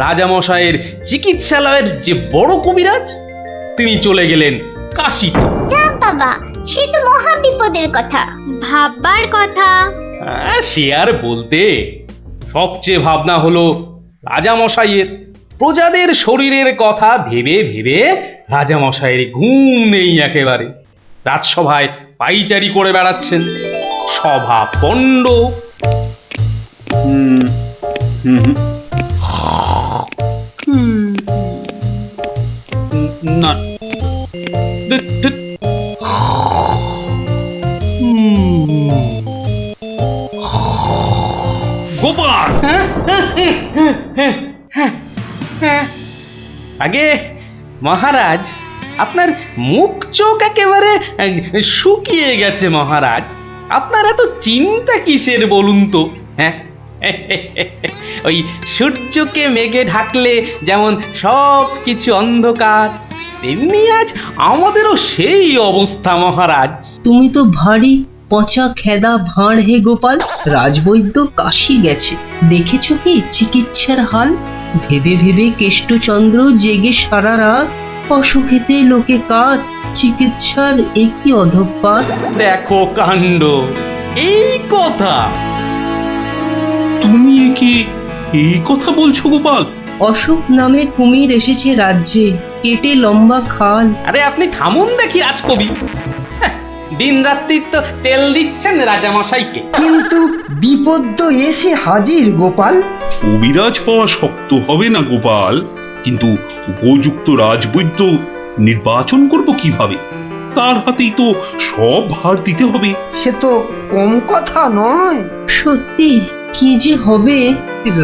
রাজামশাইয়ের চিকিৎসালয়ের যে বড় কবিরাজ, তিনি চলে গেলেন কাশিতে। যা বাবা, সে তো মহা বিপদের কথা, ভাববার কথা। সে আর বলতে, সবচেয়ে ভাবনা হলো রাজামশাইয়ের। প্রজাদের শরীরের কথা ভেবে ভেবে রাজামশাইয়ের ঘুম নেই একেবারে। রাজসভায় পাইচারি করে বেড়াচ্ছেন, সভা পণ্ড। না, গোপাল! আগে মহারাজ, আপনার মুখ চোখ একেবারে শুকিয়ে গেছে মহারাজ। আপনার এত চিন্তা কিসের বলুন তো? হ্যাঁ, ওই সূর্যকে মেঘে ঢাকলে যেমন সব কিছু অন্ধকার, তেমনি আজ আমাদেরও সেই অবস্থা মহারাজ। তুমি তো ভারী পচা খেদা ভাঁড় হে গোপাল। রাজবৈদ্য কাশি গেছে, দেখেছো কি চিকিৎসার হাল? ভেবে ভেবে কেষ্টচন্দ্র জেগে সারা রাত, অসুখেতে লোকে কাত, চিকিৎসার একই অধঃপাত। দেখো কাণ্ড, এই কথা তুমি কি এই কথা বলছো গোপাল? অসুখ নামে কুমির এসেছে রাজ্যে, কেটে লম্বা খাল। আরে আপনি থামুন দেখি রাজকবি। দিন রাত্রি তো তেল দিচ্ছেন রাজামশাইকে। কিন্তু বিপদ তো এসে হাজির গোপাল। কবিরাজ পাওয়া শক্ত হবে না গোপাল, কিন্তু উপযুক্ত রাজবৈদ্য নির্বাচন করব কিভাবে? তার হাতেই তো সব ভার দিতে হবে। সে তো কম কথা নয়। সত্যি কি যে হবে,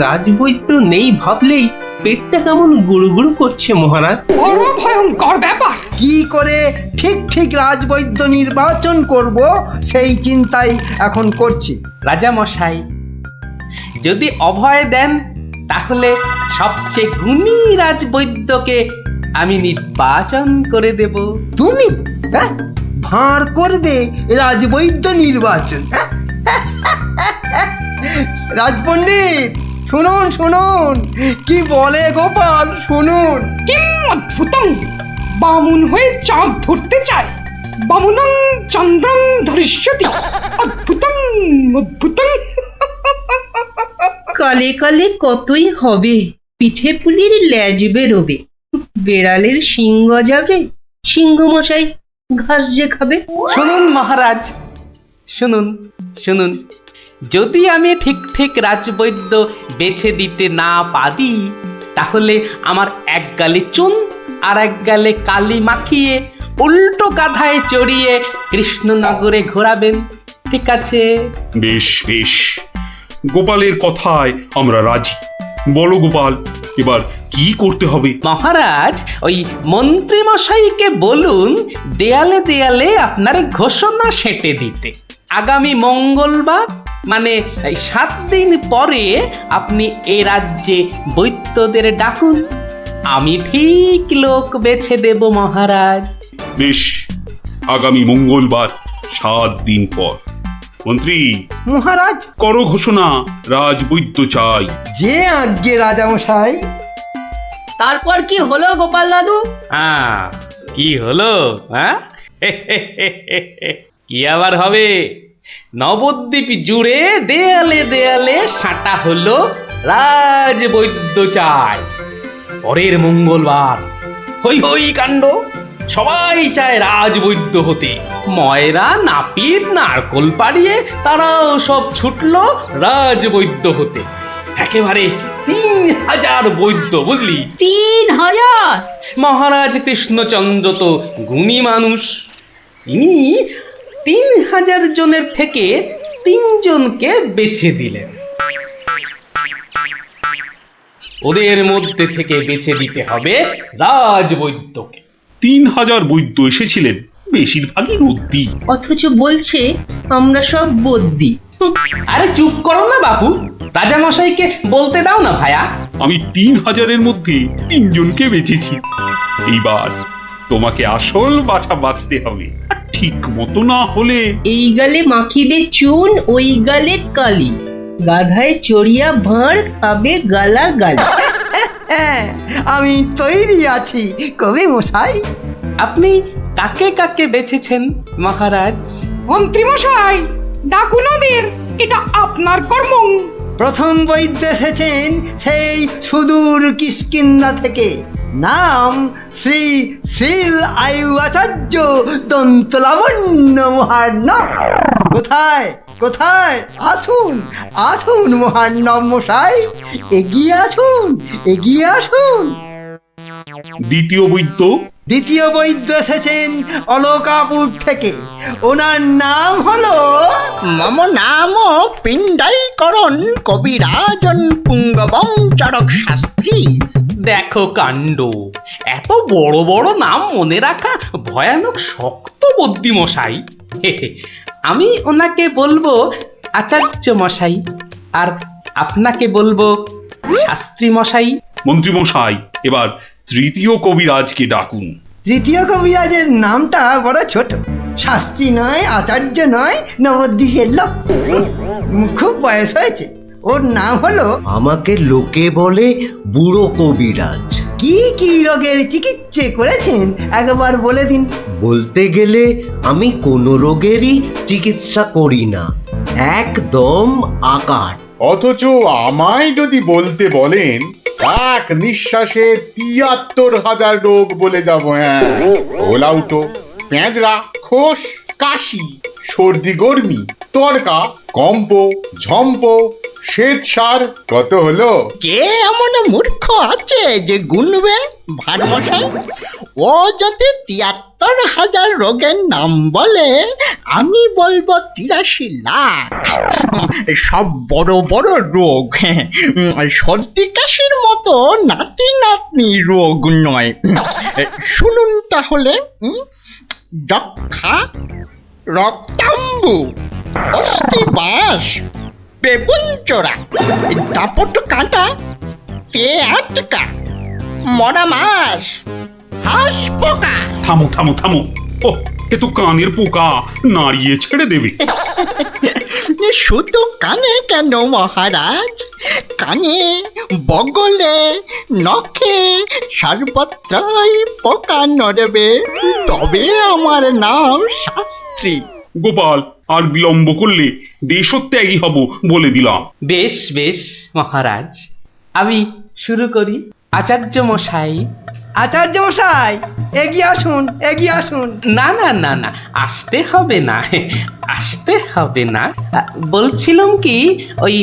রাজবৈদ্য নেই ভাবলেই পেটটা কেমন গুড়ুগুড়ু করছে মহারাজ। বড় ভয়ঙ্কর ব্যাপার। কি করে ঠিক ঠিক রাজবৈদ্য নির্বাচন করব সেই চিন্তাই এখন করছি। রাজামশাই যদি অভয় দেন, তাহলে সবচেয়ে গুণী রাজবৈদ্যকে আমি নির্বাচন করে দেব। তুমি ভাঁড় করবে রাজবৈদ্য নির্বাচন? রাজপণ্ডিত শুনুন শুনুন, কি বলে গোপাল শুনুন। কি অদ্ভুতং! বামুন হয়ে চাঁদ ধরতে চায়। বামুনং চন্দ্রং ধরিষ্যতি। অদ্ভুতং অদ্ভুতং। কালে কালে কতই হবে, পিঠে পুলির ল্যাজ বেরোবে, বেড়ালের সিংহ যাবে, সিংহ মশাই ঘাস যে খাবে। শুনুন মহারাজ, শুনুন শুনুন, যদি আমি ঠিক ঠিক রাজবৈদ্য বেছে দিতে না পারি, তাহলে আমার এক গালে চুন আর এক গালে কালি মাখিয়ে উল্টো কাঁধায় চড়িয়ে কৃষ্ণনগরে ঘোরাবেন, ঠিক আছে? বেশ বেশ, গোপালের কথায় আমরা রাজি। বলো গোপাল, এবার কি করতে হবে? মহারাজ, ওই মন্ত্রী মশাইকে বলুন দেয়ালে দেয়ালে আপনার ঘোষণা সেঁটে দিতে। আগামী মঙ্গলবার, মানে 7 দিন পরে আপনি এ রাজ্যে বৈদ্যদের ডাকুন, আমি ঠিক লোক বেছে দেব মহারাজ। বেশ, আগামী মঙ্গলবার 7 দিন পর। মন্ত্রী মহারাজ, করো ঘোষণা, রাজবৈদ্য চাই। যে আজ্ঞে রাজামশাই। তারপর কি হলো গোপাল দাদু? হ্যাঁ, কি হলো? হ্যাঁ, কি আবার হবে? নবদ্বীপ জুড়ে দেয়ালে দেয়ালে সাঁটা হলো রাজবৈদ্য চাই। পরের মঙ্গলবার হই হই কাণ্ড, সবাই চায় রাজবৈদ্য হতে। ময়রা নাপিত নারকোল পাড়িয়ে তারাও সব ছুটলো রাজবৈদ্য হতে। একেবারে 3000 বৈদ্য, বুঝলি? 3000! মহারাজ কৃষ্ণচন্দ্র তো গুণী মানুষ, তিনি 3000 জনের থেকে 3 জনকে বেছে দিলেন। ওদের মধ্যে থেকে বেছে দিতে হবে রাজবৈদ্যকে। 3000 বৈদ্য এসেছিলেন, বেশিরভাগই রদ্দি। অথচ বলছে আমরা সব বদ্যি। আরে চুপ করো না বাপু, রাজা মশাইকে বলতে দাও না ভায়া। আমি 3000-এর মধ্যে 3 জনকে বেচেছি। এইবার তোমাকে আসল বাছা বাঁচতে হবে, আর ঠিক মতো না হলে এই গালে মাখিবে চুন, ওই গালে কালি, গাধায় চড়িয়া ভাঁড় খাবে গালা গালি। আমি তৈরি আছি কবি মশাই। আপনি কাকে কাকে বেচেছেন মহারাজ? মন্ত্রী মশাই, ডাকুন ওদের, এটা আপনার কর্ম। প্রথম বৈদ্য এসেছেন সেই সুদূর কিষ্কিন্ধা থেকে, নাম শ্রী শ্রীল আয়ু আচার্য দন্তলাবণ্য মহার্ণব। কোথায় কোথায়? আসুন আসুন মহার্ণব মশাই, এগিয়ে আসুন এগিয়ে আসুন। দ্বিতীয় বৈদ্য? দ্বিতীয় বৈদ্য এসেছেন অলকাপুর থেকে, ওনার নাম হলো মম নাম পিণ্ডাইকরণ কবিরাজন পুঙ্গবং চরক শাস্ত্রী। দেখো কাণ্ড, এত বড় বড় নাম মনে রাখা ভয়ানক শক্ত বুদ্ধি মশাই। আমি ওনাকে বলবো আচার্য মশাই, আর আপনাকে বলবো শাস্ত্রী মশাই। মন্ত্রী মশাই, এবার তৃতীয় কবিরাজকে ডাকুন। তৃতীয় কবিরাজের নামটা বড় ছোট, শাস্ত্রী নয়, আচার্য নয়, নবদ্বীপের লোক, খুব বয়স হয়েছে। ওর নাম হলো, আমাকে লোকে বলে বুড়ো কবিরাজ। কি কি রোগের চিকিৎসা করেছেন একবার বলে দিন। বলতে গেলে আমি কোনো রোগেরই চিকিৎসা করি না, একদম আকার। অথচ আমায় যদি বলতে বলেন, এক নিঃশ্বাসে ৭৩,০০০ রোগ বলে যাব। হ্যাঁ, ওলাউটো, পেঁজরা, খোস, কাশি, সর্দি গর্মি, তরকা, কম্প, ঝম্প, শ্বেত সার, কত হলো? কে এমন মূর্খ আছে যে গুনবে ভারমশাই? ও যদি ৭৩,০০০ রোগের নাম বলে, আমি বলবো ৮৩ লাখ। সব বড় বড় রোগ, সর্দি কাশির মতো নাতি নাতনি রোগ নয়। শুনুন তাহলে, যক্ষা, রক্তাম্বু, অস্থিবাস, বেগুন চোরা, দাপট কাঁটা, তে আটকা, মরা মাছ, হাঁস পোকা। থামো থামো থামো, ও এ তো কানের পোকা, নাড়িয়ে ছেড়ে দেবে। শুধু কানে কেন মহারাজ, কানে, বগলে, নখে, সর্বত্রই পোকা নড়বে, তবে আমার নাম শাস্ত্রী। গোপাল, আর বিলম্ব করলে দেশত্যাগী হব বলে দিলাম। বেশ বেশ মহারাজ, আমি শুরু করি। আচার্য মশাই। আচার্য মশাই, এগিয়ে আসুন এগিয়ে আসুন। না না না না, আসতে হবে না, আসতে হবে না। বলছিলাম কি, ওই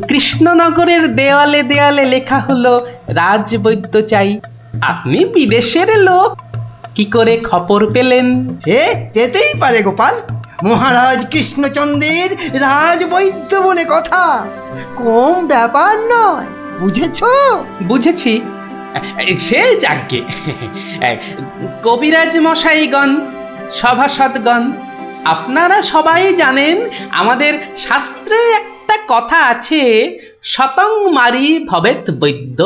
কৃষ্ণনগরের দেওয়ালে দেওয়ালে লেখা হলো রাজবৈদ্য চাই। আপনি বিদেশের লোক, কি করে খবর পেলেন? সে পেতেই পারে গোপাল, মহারাজ কৃষ্ণচন্দ্রের রাজবৈদ্য বলে কথা, কম ব্যাপার নয়, বুঝেছো? বুঝেছি, সে যাকে। কবিরাজ মশাইগণ, সভাসদগণ, আপনারা সবাই জানেন আমাদের শাস্ত্রে একটা কথা আছে, শতং মারি ভবেত বৈদ্য।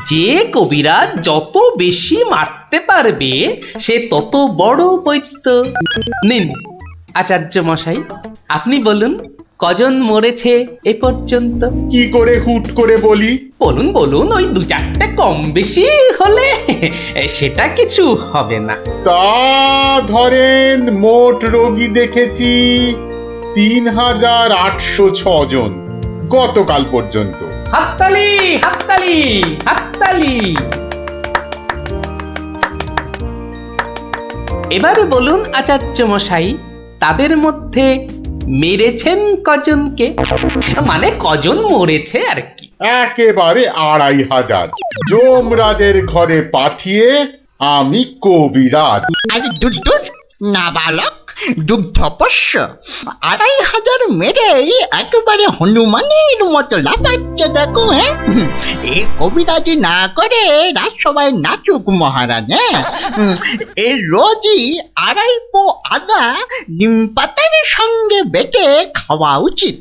যে কবিরাজ যত বেশি মারতে পারবে সে তত বড় বৈদ্য। নিন আচার্য মশাই, আপনি বলুন কজন মরেছে এ পর্যন্ত? কি করে হুট করে বলি? বলুন বলুন, ওই ২-৪টে কম বেশি হলে সেটা কিছু হবে না। তা ধরেন মোট রোগী দেখেছি ৩,৮০৬ জন গতকাল পর্যন্ত। হাততালি হাততালি হাততালি। এবার বলুন আচার্য মশাই, তাদের মধ্যে মেরেছেন কজনকে? মানে কজন মরেছে আর কি। একেবারে ২৫০০। যমরাজের ঘরে পাঠিয়ে আমি কবিরাজ। আর দুধ নাবালক দুগ্ধপস্য 2500 মেরেই একেবারে হনুমানের মতো লাফাচ্ছে দেখো। হ্যাঁ, এই কবিরাজি না করে রাজসভায় নাচুক মহারাজ। হ্যাঁ, এই রোজই 2.5 পো আদা নিম পাতার সঙ্গে বেটে খাওয়া উচিত।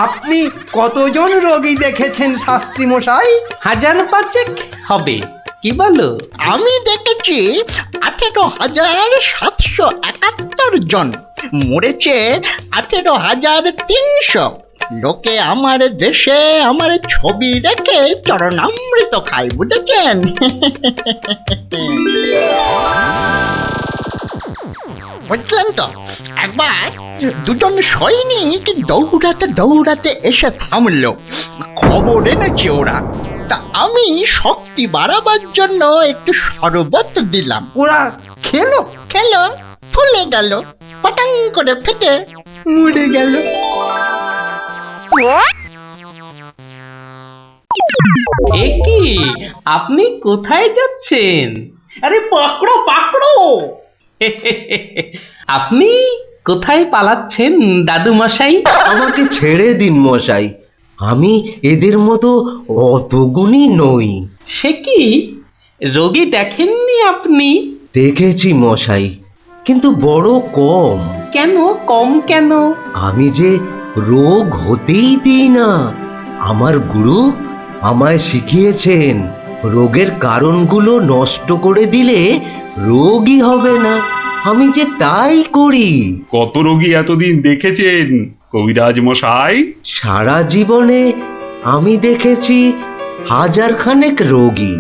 আপনি কতজন রোগী দেখেছেন শাস্ত্রী মশাই? 1005 হবে, কি বলো? আমি দেখেছি 18,771 জন, মরেছে 18,300। লোকে আমার দেশে আমার ছবি রেখে চরণামৃত খায়, বুঝেছেন? বুঝলেন তো? একবার দুজন সৈনিক দৌড়াতে দৌড়াতে এসে থামলো। খবর এনেছে ওরা, তা আমি শক্তি বাড়াবার জন্য একটু শরবত দিলাম। ওরা খেলো? খেলো, ফুলে গেল, পটাং করে ফেটে মরে গেল। এ কি, আপনি কোথায় যাচ্ছেন? আরে পাকড়ো পাকড়ো! আপনি কোথায় পালাচ্ছেন দাদু মশাই? আমাকে ছেড়ে দিন মশাই, আমি এদের মতো অত গুণী নই। সে কি, রোগী দেখেননি আপনি? দেখেছি মশাই, কিন্তু বড় কম। কেন কম কেন? আমি যে রোগ হতেই দিই না। আমার গুরু আমায় শিখিয়েছেন, রোগের কারণগুলো নষ্ট করে দিলে রোগই হবে না। আমি যে তাই করি। কত রোগী এতদিন দেখেছেন কবিরাজ মশাই? সারা জীবনে আমি দেখেছি 1000 খানেক রোগী,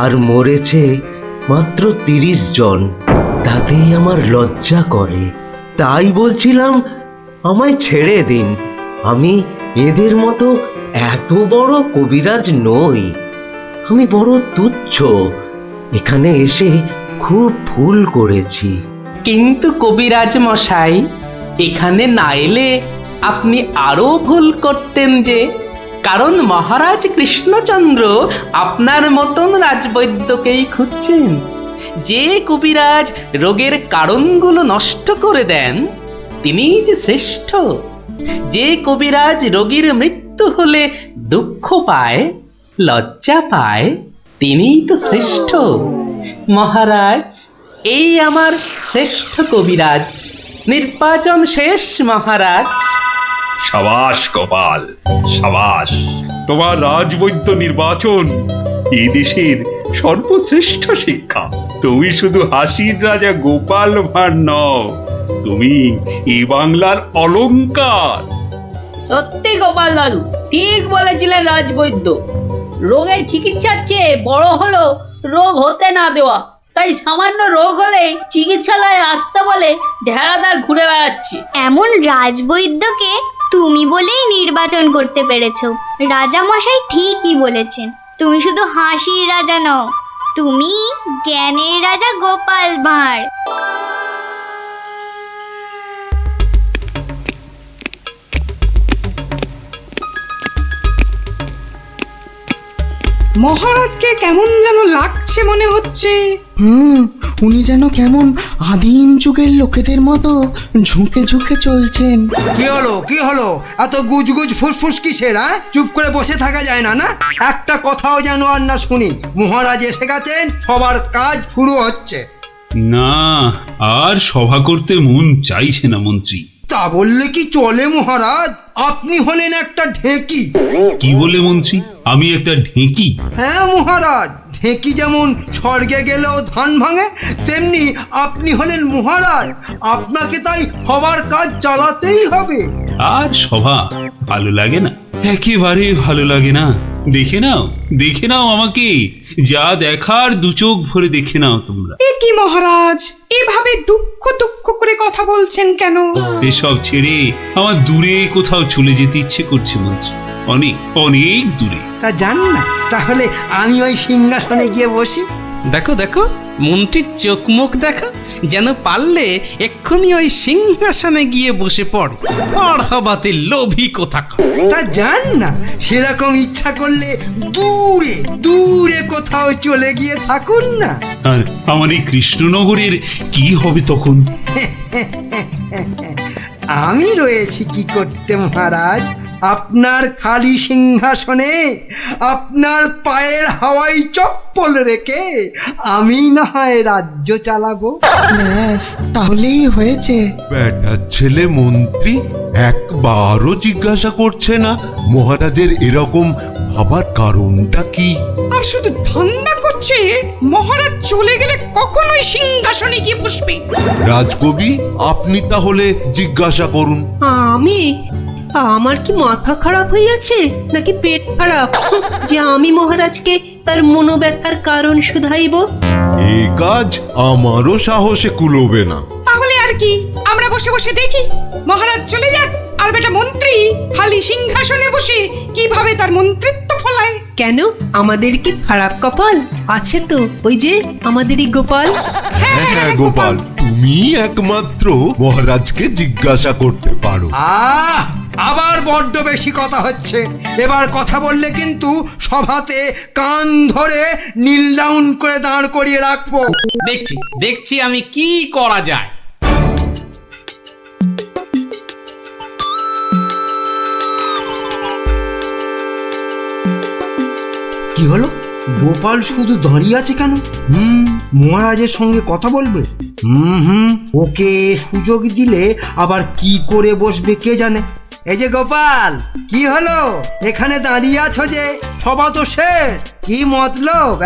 আর মরেছে মাত্র 30 জন। তাতেই আমার লজ্জা করে। তাই বলছিলাম আমায় ছেড়ে দিন, আমি এদের মতো এত বড় কবিরাজ নই। আমি বড় তুচ্ছ, এখানে এসে খুব ভুল করেছি। কিন্তু কবিরাজ মশাই, এখানে না এলে আপনি আরো ভুল করতেন যে, কারণ মহারাজ কৃষ্ণচন্দ্র আপনার মতন রাজবৈদ্যকেই খুঁজছেন। যে কবিরাজ রোগের কারণগুলো নষ্ট করে দেন তিনিই যে শ্রেষ্ঠ। যে কবিরাজ রোগীর মৃত্যু হলে দুঃখ পায়, লজ্জা পায়, তিনিই তো শ্রেষ্ঠ। মহারাজ, এই আমার শ্রেষ্ঠ কবিরাজ। নির্বাচন শেষ মহারাজ। সাবাস গোপাল, সাবাস। তোমার রাজবৈদ্য নির্বাচন এই দেশের সর্বশ্রেষ্ঠ শিক্ষা। তুমি শুধু হাসির রাজা গোপাল ভাঁড় নও, তুমি এই বাংলার অলংকার। সত্যি গোপাল দাদু ঠিক বলেছিলেন রাজবৈদ্য। রোগের চিকিৎসার চেয়ে বড় হলো রোগ হতে না দেওয়া। তাই সামান্য রোগ হলে চিকিৎসালয়ে আসতে বলে ঢেড়াদার ঘুরে বেড়াচ্ছে। এমন রাজবৈদ্যকে তুমি বলেই নির্বাচন করতে পেরেছো। রাজা মশাই ঠিকই বলেছেন, তুমি শুধু হাসির রাজা নও, তুমি জ্ঞানের রাজা গোপাল ভাঁড়। মহারাজকে কেমন যেন লাগছে মনে হচ্ছে। উনি যেন কেমন আদিম যুগের লোকেদের মতো ঝুঁকে ঝুঁকে চলছেন। কি হলো কি হলো, এত গুজগুজ ফুসফুস কিসের? চুপ করে বসে থাকা যায় না? না, একটা কথাও যেন আর না শুনি। মহারাজ এসে গেছেন, সবার কাজ শুরু হচ্ছে। না, আর সভা করতে মন চাইছে না মন্ত্রী। তা বললে কি চলে মহারাজ? আপনি হলেন একটা ঢেঁকি। কি বলে মন্ত্রী, আমি একটা ঢেঁকি? হ্যাঁ মহারাজ, ঢেঁকি যেমন স্বর্গে গেলেও ধান ভাঙে, তেমনি আপনি হলেন মহারাজ। আপনাকে তাই সবার কাজ চালাতেই হবে। আর সভা ভালো লাগে না, একেবারে ভালো লাগে না। দেখে নাও, দেখে নাও আমাকে, যা দেখার 2 চোখ ভরে দেখে নাও তোমরা। এ কি মহারাজ, এভাবে দুঃখ দুঃখ করে কথা বলছেন কেন? এসব ছেড়ে আমার দূরে কোথাও চলে যেতে ইচ্ছে করছে মন্ত্রী, অনেক অনেক দূরে। তা জান না, তাহলে আমি ওই সিংহাসনে গিয়ে বসি। দেখো দেখো, মন্ত্রীর চোখ মুখ দেখা, যেন পারলে এক্ষুনি ওই সিংহাসনে গিয়ে বসে পড়ে। আর হবাতে লোভী কোথাকার। তা জান না, সেরকম ইচ্ছা করলে দূরে দূরে কোথাও চলে গিয়ে থাকুন না। আর আমার এই কৃষ্ণনগরের কি হবে তখন? আমি রয়েছি কি করতে মহারাজ? আপনার খালি সিংহাসনে আপনার পায়ের হাওয়াই চপ্পল রেখে আমি না হয় রাজ্য চালাবো। ব্যাস তাহলেই হয়েছে। বেটার ছেলে মন্ত্রী একবারও জিজ্ঞাসা করছে না মহারাজের এরকম ভাবার কারণটা কি? আর শুধু ধান্দা করছে মহারাজ চলে গেলে কখনোই সিংহাসনে গিয়ে বসবে। রাজকবি, আপনি তাহলে জিজ্ঞাসা করুন। আমি? আমার কি মাথা খারাপ হয়ে আছে নাকি পেট খারাপ যে আমি মহারাজকে তার মনোব্যথার কারণ শুধাইব? এই কাজ আমারও সাহসে কুলোবে না। তাহলে আর কি, আমরা বসে বসে দেখি মহারাজ চলে যাক, আর বেটা মন্ত্রী খালি সিংহাসনে বসে কিভাবে তার মন্ত্রিত্ব ফলায়। কেন, আমাদের কি খারাপ কপাল আছে? তো ওই যে আমাদেরই গোপাল। হ্যাঁ হ্যাঁ গোপাল, তুমি একমাত্র মহারাজকে জিজ্ঞাসা করতে পারো। আবার বড্ড বেশি কথা হচ্ছে। এবার কথা বললে কিন্তু সভাতে কান ধরে নীল ডাউন করে দাঁড় করিয়ে রাখবো। দেখছি দেখছি আমি কি করা যায়। কি হলো? গোপাল শুধু দাঁড়িয়ে আছে কেন? মহারাজের সঙ্গে কথা বলবে? ওকে সুযোগ দিলে আবার কি করে বসবে কে জানে। এই যে গোপাল, কি হলো? এখানে দাঁড়িয়ে আছো যে? সভা তো শেষ, কি মতলব?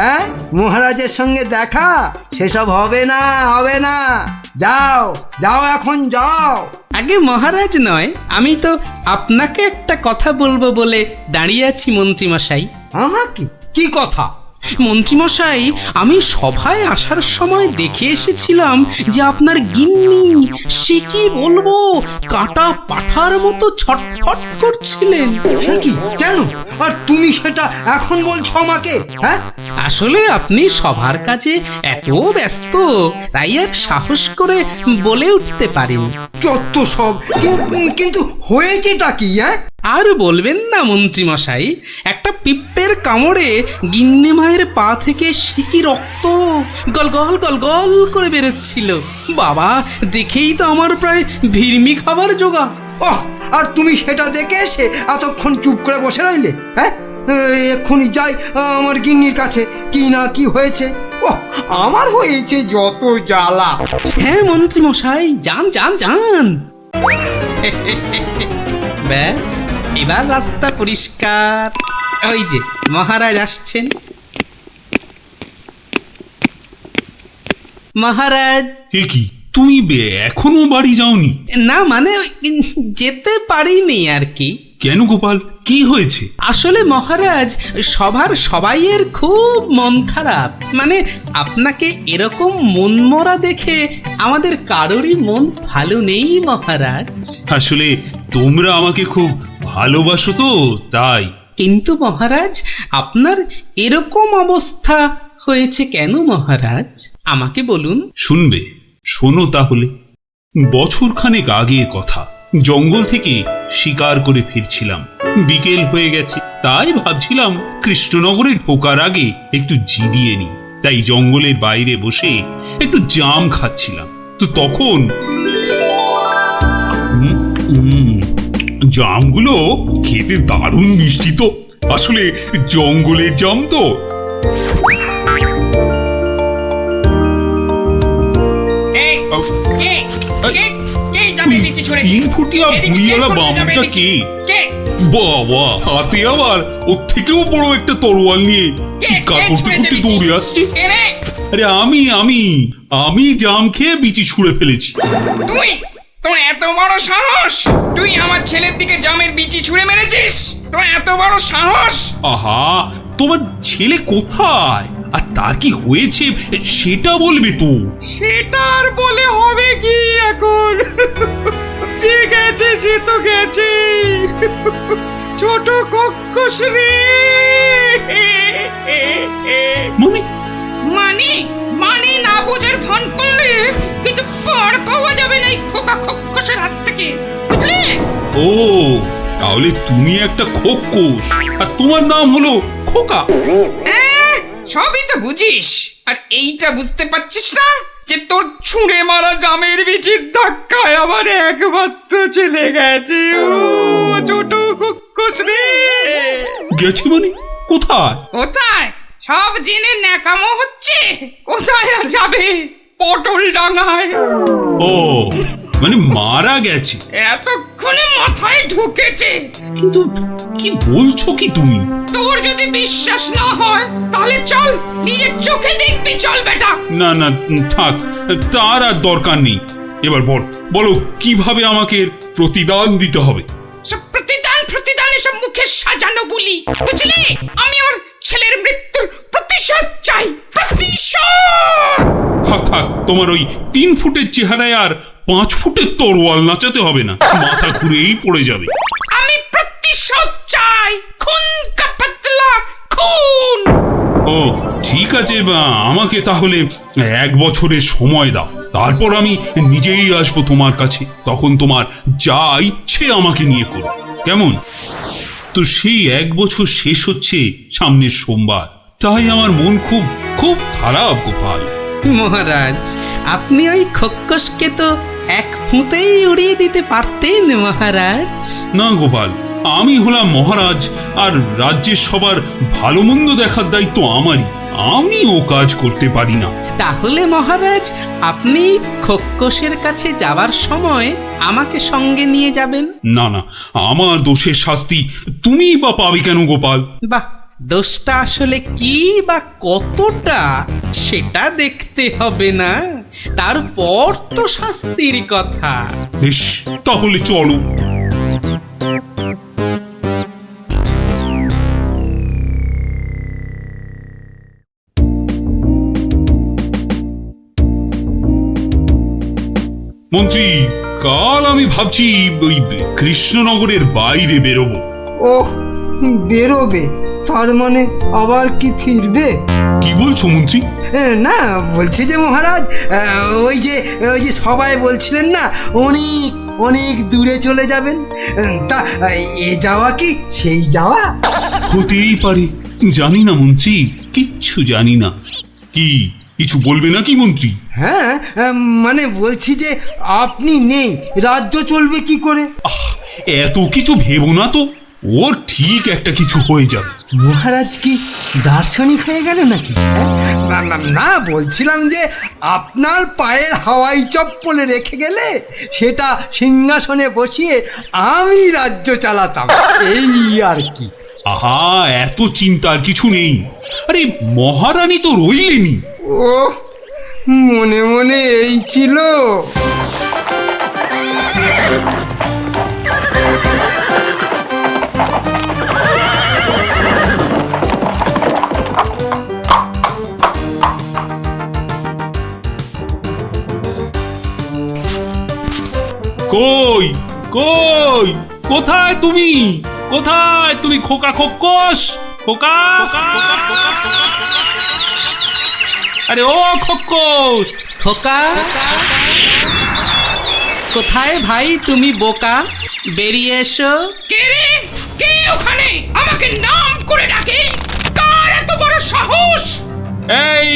মহারাজের সঙ্গে দেখা? সেসব হবে না, হবে না। যাও যাও, এখন যাও। আগে মহারাজ নয়, আমি তো আপনাকে একটা কথা বলবো বলে দাঁড়িয়ে আছি মন্ত্রী মশাই। আমাকে? কি কথা? মন্ত্রীমশাই, আমি সভায় আসার সময় দেখে এসেছিলাম যে আপনার গিন্নি, সে কি বলবো, কাটা পাঠার মতো ছটফট করছিলেন। সে কি? কেন? আর তুমি সেটা এখন বলছো আমাকে? আসলে আপনি সভার কাজে এত ব্যস্ত, তাই আর সাহস করে বলে উঠতে পারেন। যত সব। কিন্তু হয়েছেটা কি? আর বলবেন না মন্ত্রীমশাই, একটা পিঁপড়ের কামড়ে গিন্নি মায়ের পা থেকে সিকি রক্ত গলগল গলগল করে বেরোচ্ছিল। বাবা, দেখেই তো আমার প্রায় ভিড়মি খাবার জোগা। আর তুমি সেটা দেখে এসে এতক্ষণ চুপ করে বসে রইলে? এক্ষুনি যাই আমার গিন্নির কাছে, কি না কি হয়েছে। আমার হয়েছে যত জ্বালা। হ্যাঁ মন্ত্রী মশাই, যান যান যান। ব্যাস, এবার রাস্তা পরিষ্কার। ওই যে মহারাজ আসছেন। মহারাজ। কি তুমি এখনো বাড়ি যাওনি? না মানে যেতে পারিনি আর কি। কেন গোপাল, কি হয়েছে? আসলে মহারাজ, সবার সবাইয়ের খুব মন খারাপ। মানে আপনাকে এরকম মন মরা দেখে আমাদের কারোরই মন ভালো নেই মহারাজ। আসলে তোমরা আমাকে খুব ভালোবাসো তো, তাই। কিন্তু মহারাজ, আপনার এরকম অবস্থা হয়েছে কেন মহারাজ? আমাকে বলুন। শুনবে? শোনো তাহলে। বছরখানেক আগের কথা, জঙ্গল থেকে শিকার করে ফিরছিলাম। বিকেল হয়ে গেছে, তাই ভাবছিলাম কৃষ্ণনগরে ঢোকার আগে একটু জিরিয়ে নি। তাই জঙ্গলের বাইরে বসে একটু জাম খাচ্ছিলাম। তো তখন জামগুলো খেতে দারুণ মিষ্টি তো। আসলে জঙ্গলের জাম তো। বাবা, হাতে আবার ওর থেকেও বড় একটা তরোয়াল নিয়ে চিৎকার করতে করতে দৌড়ে আসছে। আরে আমি জাম খেয়ে বিচি ছুঁড়ে ফেলেছি। তুই? তোর এত বড় সাহস? তুই আমার ছেলের দিকে জামের বিচি ছুঁড়ে মেরেছিস? তোর এত বড় সাহস? আহা, তোমার ছেলে কোথায় আর তার কি হয়েছে সেটা বলবে তো। সেটা আর বলে হবে কি এখন? যে গেছে সে তো গেছে। ছোট কক্ষশ্রী। মানে না বোঝার ভান করলে কিন্তু পার পাওয়া যাবে না এই খোকা কক্ষসের হাত থেকে, বুঝলে? ও, তাহলে তুমি একটা খোকোশ আর তোমার নাম হলো খোকা। সবই তো বুঝিস, আর এইটা বুঝতে পারছিস না যে তোর ছুঁড়ে মারা জামের বিচির ধাক্কায় আমার একমাত্র চলে গেছে। ও ছোট খোকস রে। গেছি মানে কোথায়? কোথায় সব জেনে ন্যাকামো হচ্ছে? কোথায় আর যাবে? পটল ডাঙায়। ও মানে মারা গেছে? এতক্ষণে মাথায় ঢুকেছে। কিন্তু কি বলছো কি তুমি? তোর যদি বিশ্বাস না হয় তাহলে চল, নিজের চোখে দেখবি। চল বেটা। না না থাক, তার আর দরকার নেই। এবার বলো কিভাবে আমাকে প্রতিদান দিতে হবে? সব প্রতিদান এসব মুখে সাজানো বলি, বুঝলি? আমি আমার ছেলের মৃত্যুর প্রতিশোধ চাই। প্রতিশোধ। থাক, তোমার ওই 3 ফুটের চেহারায় আর 5 ফুটের তরোয়াল নাচাতে হবে না, মাথা ঘুরেই পড়ে যাবে। আমি প্রতিশোধ চাই। খুন কা পাতলা খুন। ও ঠিক আছে, আমাকে তাহলে 1 বছরের সময় দাও, তারপর আমি নিজেই আসবো তোমার কাছে। তখন তোমার যা ইচ্ছে আমাকে নিয়ে করো, কেমন? তো সেই 1 বছর শেষ হচ্ছে সামনের সোমবার, তাই আমার মন খুব খুব খারাপ গোপাল। মহারাজ, আপনি ওই খোকসকে তো 1 ফুঁতেই উড়িয়ে দিতে পারতেন মহারাজ। না গোপাল, আমি হলাম মহারাজ, আর রাজ্যের সবার ভালো মন্দ দেখার দায়িত্ব আমারই। আমি ও কাজ করতে পারি না। তাহলে মহারাজ, আপনি খোকসের কাছে যাবার সময় আমাকে সঙ্গে নিয়ে যাবেন। না না, আমার দোষের শাস্তি তুমি বা পাবে কেন গোপাল? বাহ, দোষটা আসলে কি বা কতটা সেটা দেখতে হবে না, তারপর তো শাস্তির কথা। বেশ, তাহলে চলো। মন্ত্রী, কাল আমি ভাবছি ওই কৃষ্ণনগরের বাইরে বেরোবো। ওহ, বেরোবে? তার মানে আবার কি ফিরবে? কি বলছো মন্ত্রী? না, বলছি যে মহারাজ, ওই যে সবাই বলছিলেন না অনেক অনেক দূরে চলে যাবেন, তা এ যাওয়া কি সেই যাওয়া? হতেই পারে, জানি না মন্ত্রী, কিচ্ছু জানি না। কি কিছু বলবে নাকি মন্ত্রী? হ্যাঁ, মানে বলছি যে আপনি নেই, রাজ্য চলবে কি করে? এত কিছু ভেবো না তো, ওর ঠিক একটা কিছু হয়ে যাবে। মহারাজ কি দার্শনিক হয়ে গেল নাকি? না, বলছিলাম যে আপনার পায়ের হাওয়াই চপ্পলে রেখে গেলে সেটা সিংহাসনে বসিয়ে আমি রাজ্য চালাতাম, এই আর কি। আহা, এত চিন্তার কিছু নেই। আরে মহারানী তো রইলেনি। ও মনে মনে এই ছিল। কই কই কোথায় তুমি? কোথায় তুমি খোকা খোকস? খোকা, আরে ও খোকস, খোকা কোথায় ভাই তুমি বোকা? বেরিয়ে এসো। কে রে? কে ওখানে আমাকে নাম করে ডাকে? কার এত বড় সাহস? এই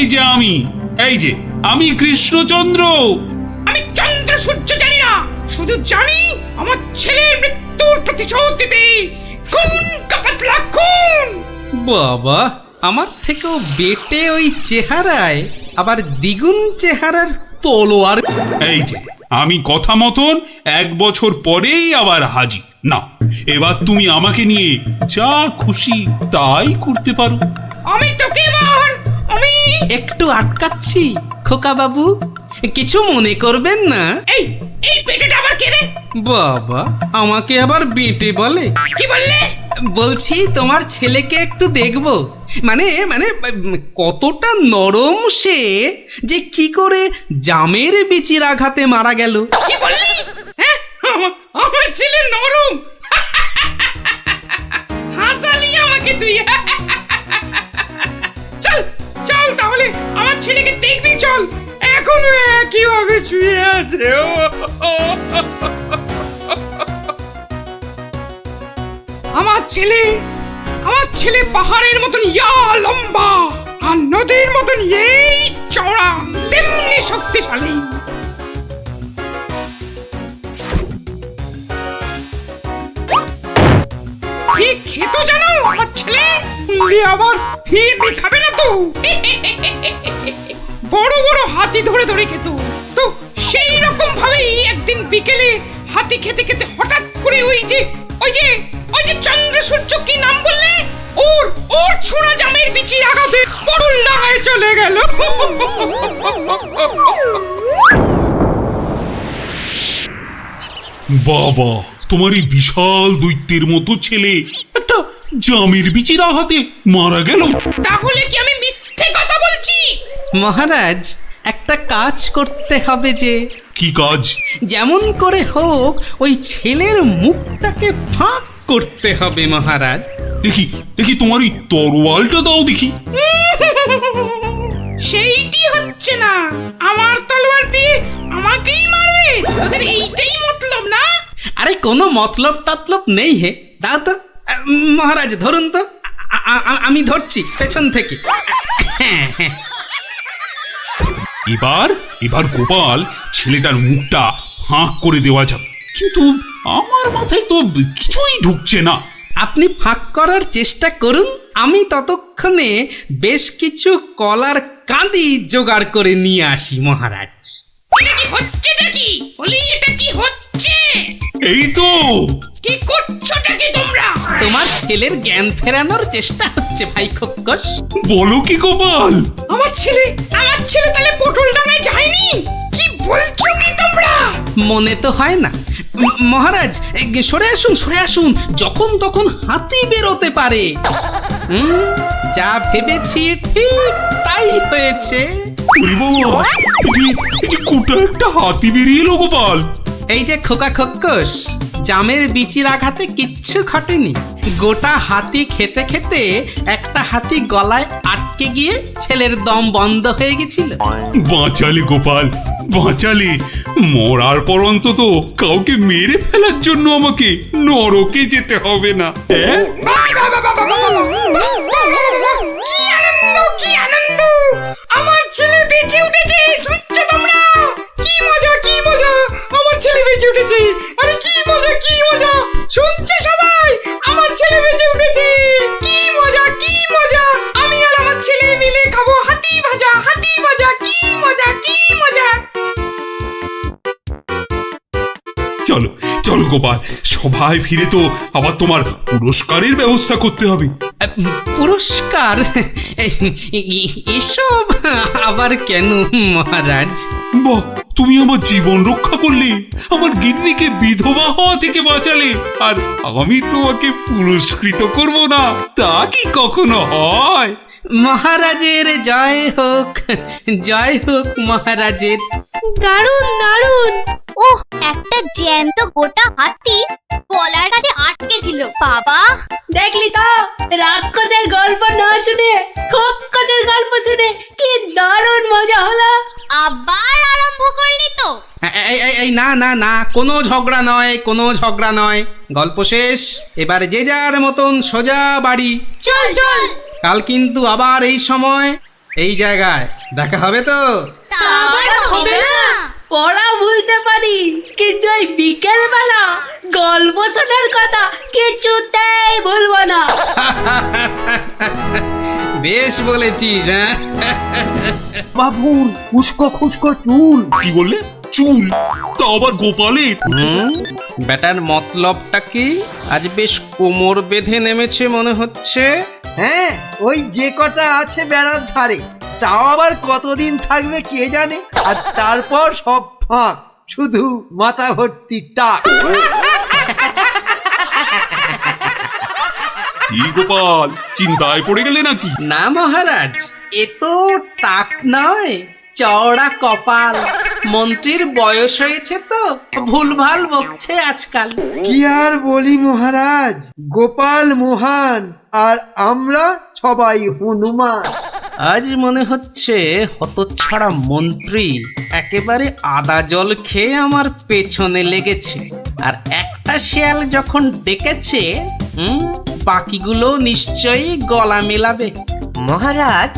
যে আমি কৃষ্ণচন্দ্র। আমি চন্দ্র সূর্য জানি না, শুধু জানি আমার ছেলের মৃত্যুর প্রতিশোধ দিতে খুন কা পাতলা খুন। বাবা, আমার থেকেও বেটে ওই চেহারায় আবার দ্বিগুণ চেহারার তলোয়ার। এই যে আমি কথা মতন 1 বছর পরেই আবার হাজির। না, এবার তুমি আমাকে নিয়ে যা খুশি তাই করতে পারো। আমি তোকে আমি একটু আটকাচ্ছি খোকা বাবু, কিছু মনে করবেন না। এই পেটেটা আবার কে রে? বাবা, আমাকে আবার বেটে বলে? কি বললে? বলছি তোমার ছেলেকে একটু দেখবো, মানে কতটা নরম সে, যে কি করে জামের বিচির আঘাতে মারা গেল। কি বললি? হ্যাঁ, আমার ছেলে নরম? হাসালি আমাকে তুই। চল চল, তাহলে আমার ছেলেকে দেখবি। চল, এখনো একইভাবে শুয়ে আছে। আমার ছেলে পাহাড়ের মতন ইয়া লম্বা, আর নদীর মতন এই চওড়া, তেমনি শক্তিশালী। কি খেত জানো আমার ছেলে? আবার ফিরবি খাবে না তো। বড় বড় হাতি ধরে ধরে খেত। তো সেই রকম ভাবেই একদিন বিকেলে হাতি খেতে খেতে হঠাৎ করে ওই যে চন্দ্র সূর্য কি নাম বললে, ওর ছোড়া জামের বিচির আঘাতে পটল ডাঙায় চলে গেল। বাবা, তোমার এই বিশাল দৈত্যের মতো ছেলে একটা জামের বিচির আঘাতে মারা গেল। তাহলে কি আমি মিথ্যে কথা বলছি? মহারাজ, একটা কাজ করতে হবে যে। কি কাজ? যেমন করে হোক ওই ছেলের মুখটাকে ফাঁক করতে হবে মহারাজ। দেখি দেখি তোমার এই তরোয়ালটা দাও দেখি। সেইটি হচ্ছে না, আমার তলোয়ার দিয়ে আমাকেই মারবে? তোদের এইটাই মতলব না? আরে কোনো মতলব টাতলব নেই হে। দাও তো মহারাজ, ধরুন তো। আমি ধরছি পেছন থেকে। এবার গোপাল ছেলেটার মুখটা ফাঁক করে দেওয়া যাবে, কিন্তু আমার মাথায় তো কিছুই ঢুকছে না। আপনি ফাঁক করার চেষ্টা করুন, আমি ততক্ষণে বেশ কিছু কলার কাঁদি জোগাড় করে নিয়ে আসি মহারাজ। এটা কি হচ্ছেটা কি? বলি এটা কি হচ্ছে? এই তো। কি করছোটা কি তোমরা? তোমার ছেলের জ্ঞান ফেরানোর চেষ্টা হচ্ছে ভাই খোকস। বলো কি গোপাল? আমার ছেলে তাহলে পটল ডাঙায় যায়নি? কি বলছো কি তোমরা? মনে তো হয় না মহারাজ। সরে আসুন, যখন তখন হাতি বেরোতে পারে। যা ভেবেছি ঠিক তাই হয়েছে। কোটা একটা হাতি বেরিয়ে এলো গোপাল। এই যে খোকা খোকস, জামের বিচির আঘাতে কিচ্ছু ঘটেনি। গোটা হাতি খেতে খেতে একটা হাতি গলায় আটকে গিয়ে ছেলের দম বন্ধ হয়ে গেছিল। বাঁচালে গোপাল, বাঁচালে। মরার পর অন্তত কাউকে মেরে ফেলার জন্য আমাকে নরকে যেতে হবে না। কি আনন্দ! আমার ছেলে বেঁচে উঠেছে। শুনছো তোমরা? কি মজা! আমার ছেলে বেঁচে উঠেছে। আরে কি মজা! শুনছো সবাই? আমার ছেলে বেঁচে উঠেছে। কি মজা! আমি আর আমার ছেলে মিলে খাবো হাতি ভাজা। কি মজা! চলো গোপাল, সবাই ফিরে তো আবার তোমার পুরস্কারের ব্যবস্থা করতে হবে। পুরস্কার? এসব আবার কেন মহারাজ? বাহ, তুমি আমার জীবন রক্ষা করলে, আমার গিন্নিকে বিধবা হওয়া থেকে বাঁচালে, আর আমি তোমাকে পুরস্কৃত করব না, তা কি কখনো হয়? মহারাজের জয় হোক মহারাজের। দারুণ! ওহ, একটা জ্যান্ত গোটা হাতি গলার কাছে আটকে ছিল। বাবা, দেখলি তো, রাক্ষসের গল্প না শুনে খোকসের গল্প শুনে কি দারুণ মজা হলো। আবার আরম্ভ করলি তো? এই না, কোনো ঝগড়া নয়। গল্প শেষ, এবার যে যার মতন সোজা বাড়ি। চল। কাল কিন্তু আবার এই সময় এই জায়গায় দেখা হবে তো? আবার হবে না। পড়া ভুলতে পারি, কিন্তু ওই বিকেল বেলা গল্প শোনার কথা কিছুতেই ভুলবো না। বেশ বলেছিস। হ্যাঁ বাবুর খুস্কো চুল। কি বললে? চুল? তা আবার গোপালের? বেটার মতলবটা কি? আজ বেশ কোমর বেঁধে নেমেছে মনে হচ্ছে। হ্যাঁ, ওই যে কটা আছে বেড়ার ধারে, তাও আবার কতদিন থাকবে কে জানে। আর তারপর সব ফাঁক, শুধু মাথা ভর্তি টাক। কি গোপাল, চিন্তায় পড়ে গেলে নাকি? না মহারাজ, এ তো টাক নয়, চওড়া কপাল। মন্ত্রীর বয়স হয়েছে তো ভুলভাল বকছে আজকাল। কি আর বলি মহারাজ, গোপাল মহান আর আমরা সবাই হনুমান। আজ মনে হচ্ছে হতচ্ছাড়া মন্ত্রী একেবারে আদা জল খেয়ে আমার পেছনে লেগেছে। আর একটা শেয়াল যখন ডেকেছে, বাকিগুলো নিশ্চয়ই গলা মেলাবে। মহারাজ,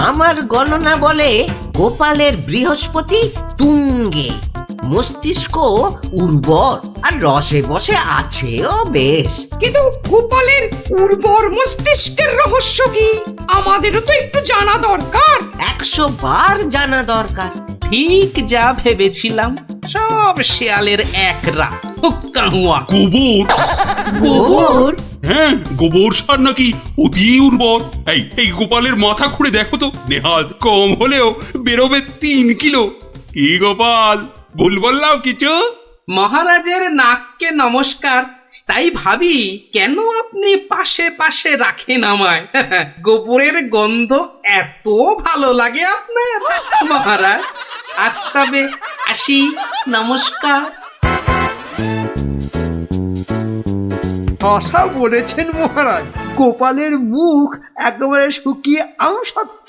আমার গণনা বলে গোপালের বৃহস্পতি তুঙ্গে, মস্তিষ্ক উর্বর আর রসে বসে আছেও বেশ। কিন্তু গোপালের উর্বর মস্তিষ্কের রহস্য কি আমাদেরও তো একটু জানা দরকার। 100 বার জানা দরকার। ঠিক যা ভেবেছিলাম, সব শেয়ালের একরা হুক্কা হুয়া। গোবর? হ্যাঁ, গোবর সার নাকি অতি উর্বর। এই গোপালের মাথা খুঁড়ে দেখো তো, নেহাত কম হলেও বেরোবে 3 কিলো। কি গোপাল, ভুল বললাম কিছু? মহারাজের নাককে নমস্কার। তাই ভাবি কেন আপনি পাশে পাশে রাখেন আমায়। গোবরের গন্ধ এত ভালো লাগে আপনার মহারাজ। আজ তবে আসি, নমস্কার। ভাষা বলেছেন মহারাজ, গোপালের মুখ একেবারে শুকিয়ে আমসত্ব।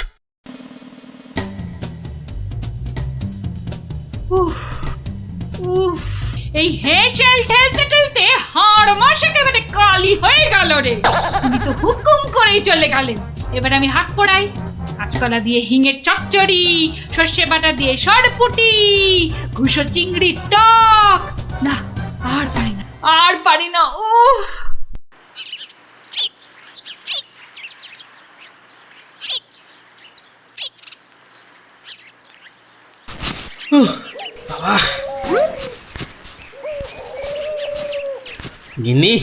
এই হেঁচেল ঠেলতে ঠেলতে হাড় মাস একেবারে কালি হয়ে গেল রে। তুমি তো হুকুম করেই চলে গেলেন। এবার আমি হাত পড়াই। কাঁচকলা দিয়ে হিঙের চচ্চড়ি, সর্ষে বাটা দিয়ে সরপুটি, ঘুষো চিংড়ির টক। না, আর পারি না, আর পারি না। বাবা, গিন্নি,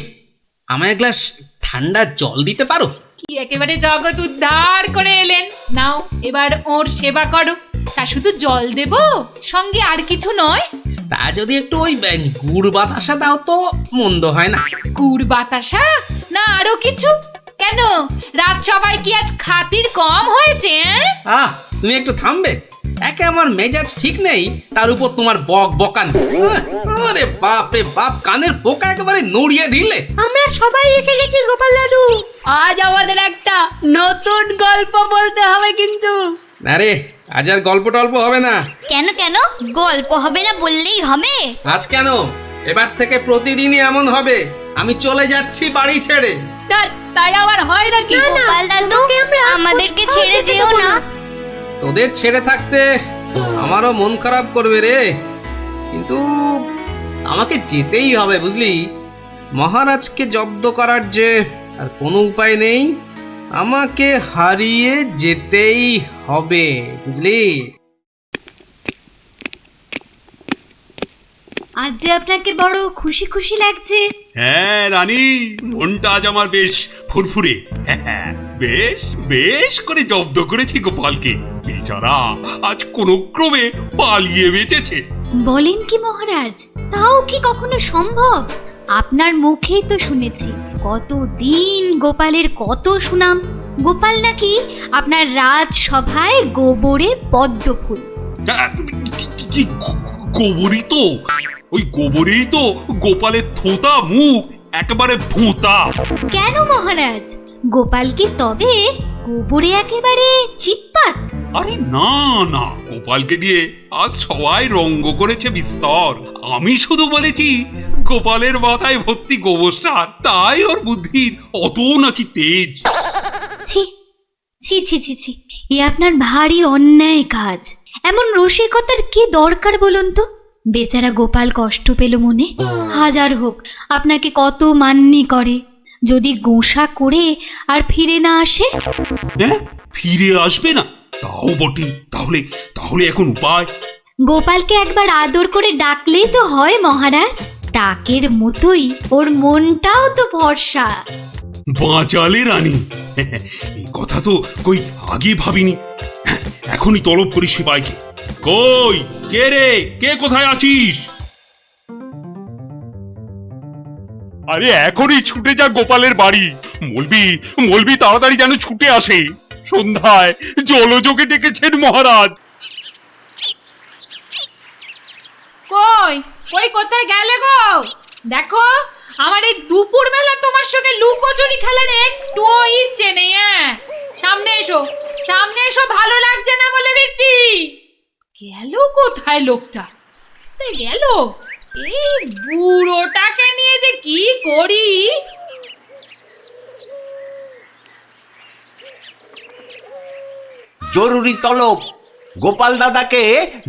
আমায় এক গ্লাস ঠান্ডা জল দিতে পারো? কি একেবারে জগৎ উদ্ধার করে এলেন। নাও, এবার ওর সেবা করো। তা শুধু জল দেব, সঙ্গে আর কিছু নয়? তা যদি একটু ওই গুড় বাতাসা দাও তো মন্দ হয় না। গুড় বাতাসা না আরো কিছু? কেন, রাত সবাই কি আজ খাতির কম হয়েছে? তুমি একটু থামবে? একে আমার মেজাজ ঠিক নেই, তার উপর তোমার বক বকানি। আরে বাপ রে বাপ, কানের পোকা একেবারে নড়িয়ে দিলে। আমরা সবাই এসে গেছি গোপাল দাদু। আজ আমাদের একটা নতুন গল্প বলতে হবে কিন্তু। আরে আজ আর গল্প টল্প হবে না। কেন কেন গল্প হবে না বললেই হবে? আজ কেন, এবার থেকে প্রতিদিনই এমন হবে। আমি চলে যাচ্ছি বাড়ি ছেড়ে। তাই আবার হয় নাকি? গোপাল দাদু, আমাদেরকে ছেড়ে যেও না। তোদের ছেড়ে থাকতে আমারও মন খারাপ করবে রে, কিন্তু আমাকে যেতেই হবে বুঝলি। মহারাজকে জব্দ করার যে আর কোনো উপায় নেই, আমাকে হারিয়ে যেতেই হবে বুঝলি। আজ যে আপনাকে বড় খুশি খুশি লাগছে। হ্যাঁ রানী, মনটা আজ আমার বেশ ফুরফুরে। বেশ বেশ করে জব্দ করেছি গোপালকে। বেচারা আজ কোনো ক্রমে পালিয়ে বেঁচেছে। বলেন কি মহারাজ, তাও কি কখনো সম্ভব? আপনার মুখেই তো শুনেছি কতদিন গোপালের কত সুনাম। গোপাল নাকি আপনার রাজসভায় গোবরে পদ্ম ফুল। গোবরই তো, ওই গোবরেই তো গোপালের থোতা মুখ একেবারে ভোঁতা। কেন মহারাজ, গোপাল কি তবে গোবরে একেবারে চিৎপাত? আরে না না, গোপালকে দিয়ে আজ সবাই রঙ্গ করেছে বিস্তর। আমি শুধু বলেছি গোপালের মাথায় ভর্তি গোবর সার, তাই ওর বুদ্ধির অত নাকি তেজ। ছি ছি ছি ছি ছি, এ আপনার ভারী অন্যায় কাজ। এমন রসিকতার কি দরকার বলুন তো? বেচারা গোপাল কষ্ট পেল মনে। হাজার হোক আপনাকে কত মান্যি করে, যদি গোসা করে আর ফিরে না আসে। হ্যাঁ, ফিরে আসবে না? তাও বটে। তাহলে তাহলে এখন উপায়? গোপালকে একবার আদর করে ডাকলেই তো হয় মহারাজ। ডাকের মতোই ওর মনটাও তো ভরসা। বাঁচালে রানী, এই কথা তো কই আগে ভাবিনি। এখনই তলব করি সিপাইকে। কই কে রে, কে কোথায় আছিস? আরে এখনই ছুটে যা গোপালের বাড়ি। মলবি তাড়াতাড়ি যেন ছুটে আসে। সন্ধ্যায় জলযোগে ডেকেছেন মহারাজ। কই কই কোথায় গেলে গো? দেখো, আমার এই দুপুর বেলা তোমার সঙ্গে লুকোচুরি খেলার একটু ইচ্ছে নেই। সামনে এসো, সামনে এসো, ভালো লাগছে না বলে দিচ্ছি। গেল কোথায় লোকটা? গেল, এই বুড়োটাকে নিয়ে যে কি করি। জরুরি তলব। গোপাল দাদাকে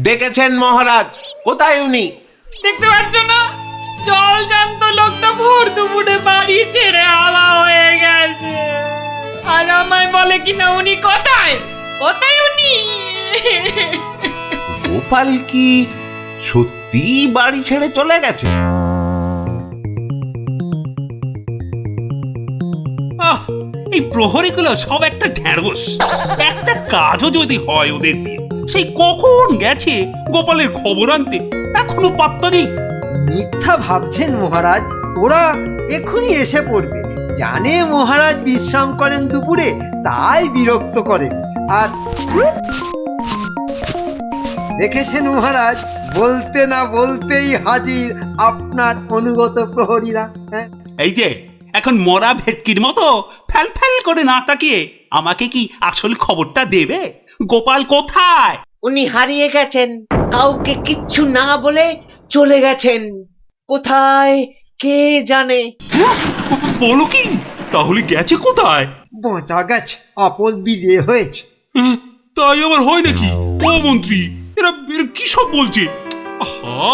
ডেকেছেন মহারাজ। কোথায় উনি? দেখতে পাচ্ছ না, জল জান্ত লোকটা ভোর দুপুরে বাড়ি ছেড়ে হাওয়া হয়ে গেছে। আর আমায় বলে কিনা উনি কোথায় কোথায় উনি। গোপাল কি সত্যি বাড়ি ছেড়ে চলে গেছে? এই প্রহরীগুলো সব একটা ঢ্যাঁড়স। একটা কাজও যদি হয় ওদের দিয়ে, সেই কখন গেছে গোপালের খবর আনতে, এখনো পাত্তা নেই। মিথ্যা ভাবছেন মহারাজ, ওরা এখনই এসে পড়বে। জানে মহারাজ বিশ্রাম করেন দুপুরে, তাই বিরক্ত করেন। আর দেখেছেন মহারাজ, বলতে না বলতেই হাজির আপনার অনুগত প্রহরীরা। হ্যাঁ, এই যে এখন মরা ভেটকির মতো ফ্যাল ফ্যাল করে না তাকিয়ে আমাকে কি আসল খবরটা দেবে? গোপাল কোথায়? উনি হারিয়ে গেছেন, কাউকে কিচ্ছু না বলে চলে গেছেন। কোথায় কে জানে। বলো কি? তাহলে গেছে কোথায়? বাঁচা গেছে, আপদ বিজে হয়েছে। তাই আবার হয় নাকি? ও মন্ত্রী, এরা কি সব বলছে? আহা,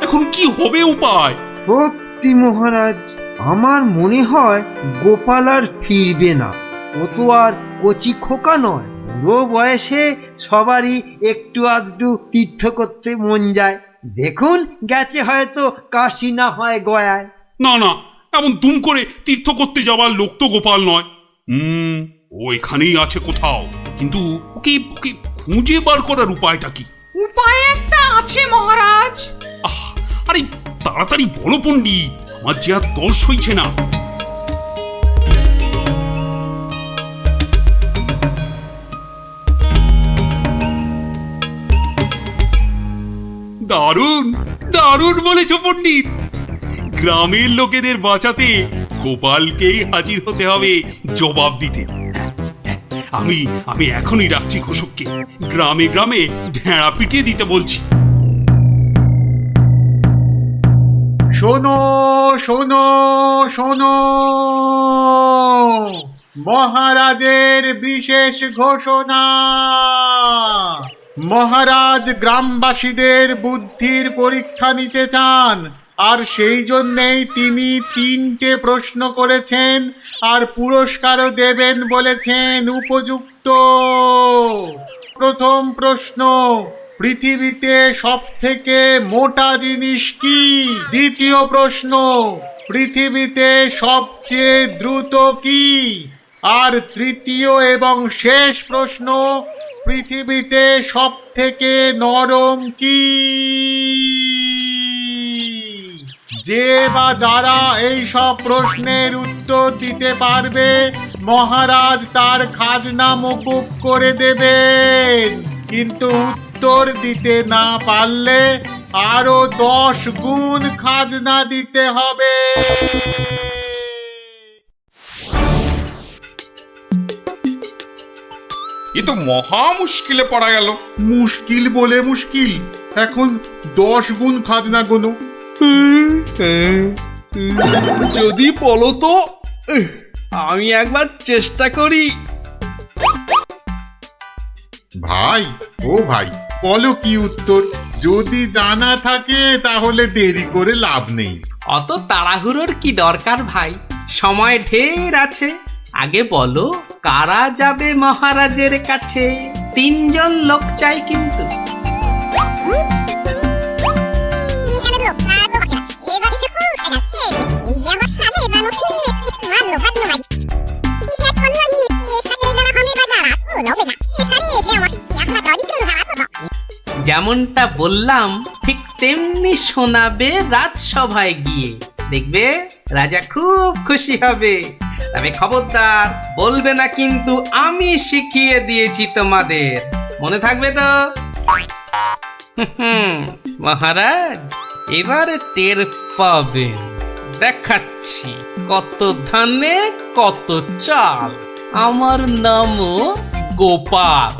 এখন কি হবে উপায়? সত্যি মহারাজ, আমার মনে হয় গোপাল আর ফিরবে না। ও তো আর কচি খোকা নয়। বুড়ো বয়সে সবারই একটু আধটু তীর্থ করতে মন যায়। দেখুন, গেছে হয়তো কাশি না হয় গয়ায়। না না, এমন দুম করে তীর্থ করতে যাওয়ার লোক তো গোপাল নয়। ও এখানেই আছে কোথাও, কিন্তু ওকে ওকে খুঁজে বার করার উপায়টা কি? উপায় একটা আছে মহারাজ। আরে তাড়াতাড়ি বলো পণ্ডিত, আমার যে আর দশ হইছে না। দারুণ দারুণ বলেছ পণ্ডিত। গ্রামের লোকেদের বাঁচাতে গোপালকেই হাজির হতে হবে জবাব দিতে। আমি আমি এখনই ডাকছি ঘোষককে, গ্রামে গ্রামে ঢেঁড়া পিটিয়ে দিতে বলছি। শোনো শোনো শোনো, মহারাজের বিশেষ ঘোষণা। মহারাজ গ্রামবাসীদের বুদ্ধির পরীক্ষা নিতে চান, আর সেই জন্যেই তিনি 3টে প্রশ্ন করেছেন, আর পুরস্কারও দেবেন বলেছেন উপযুক্ত। প্রথম প্রশ্ন, পৃথিবীতে সবথেকে মোটা জিনিস কি? দ্বিতীয় প্রশ্ন, পৃথিবীতে সবচেয়ে দ্রুত কি? আর তৃতীয় এবং শেষ প্রশ্ন, পৃথিবীতে সবথেকে নরম কি? যে বা যারা এই সব প্রশ্নের উত্তর দিতে পারবে, মহারাজ তার খাজনা মকুব করে দেবেন। কিন্তু উত্তর দিতে না পারলে আরো 10 গুণ খাজনা দিতে হবে। এ তো মহা মুশকিলে পড়া গেল। মুশকিল বলে মুশকিল, এখন 10 গুণ খাজনা গোনো। যদি বলো তো আমি একবার চেষ্টা করি। ভাই, ও ভাই, বলো কি উত্তর? যদি জানা থাকে তাহলে দেরি করে লাভ নেই। অত তাড়াহুড়োর কি দরকার ভাই, সময় ঢের আছে। আগে বলো, কারা যাবে মহারাজের কাছে? 3 জন লোক চাই কিন্তু। যেমনটা বললাম ঠিক তেমনি শোনাবে রাজসভায় গিয়ে, দেখবে রাজা খুব খুশি হবে। তবে খবরদার বলবে না কিন্তু আমি শিখিয়ে দিয়েছি তোমাদের, মনে থাকবে তো? মহারাজ এবার টের পাবেন, দেখাচ্ছি কত ধানে কত চাল। আমার নামও গোপাল।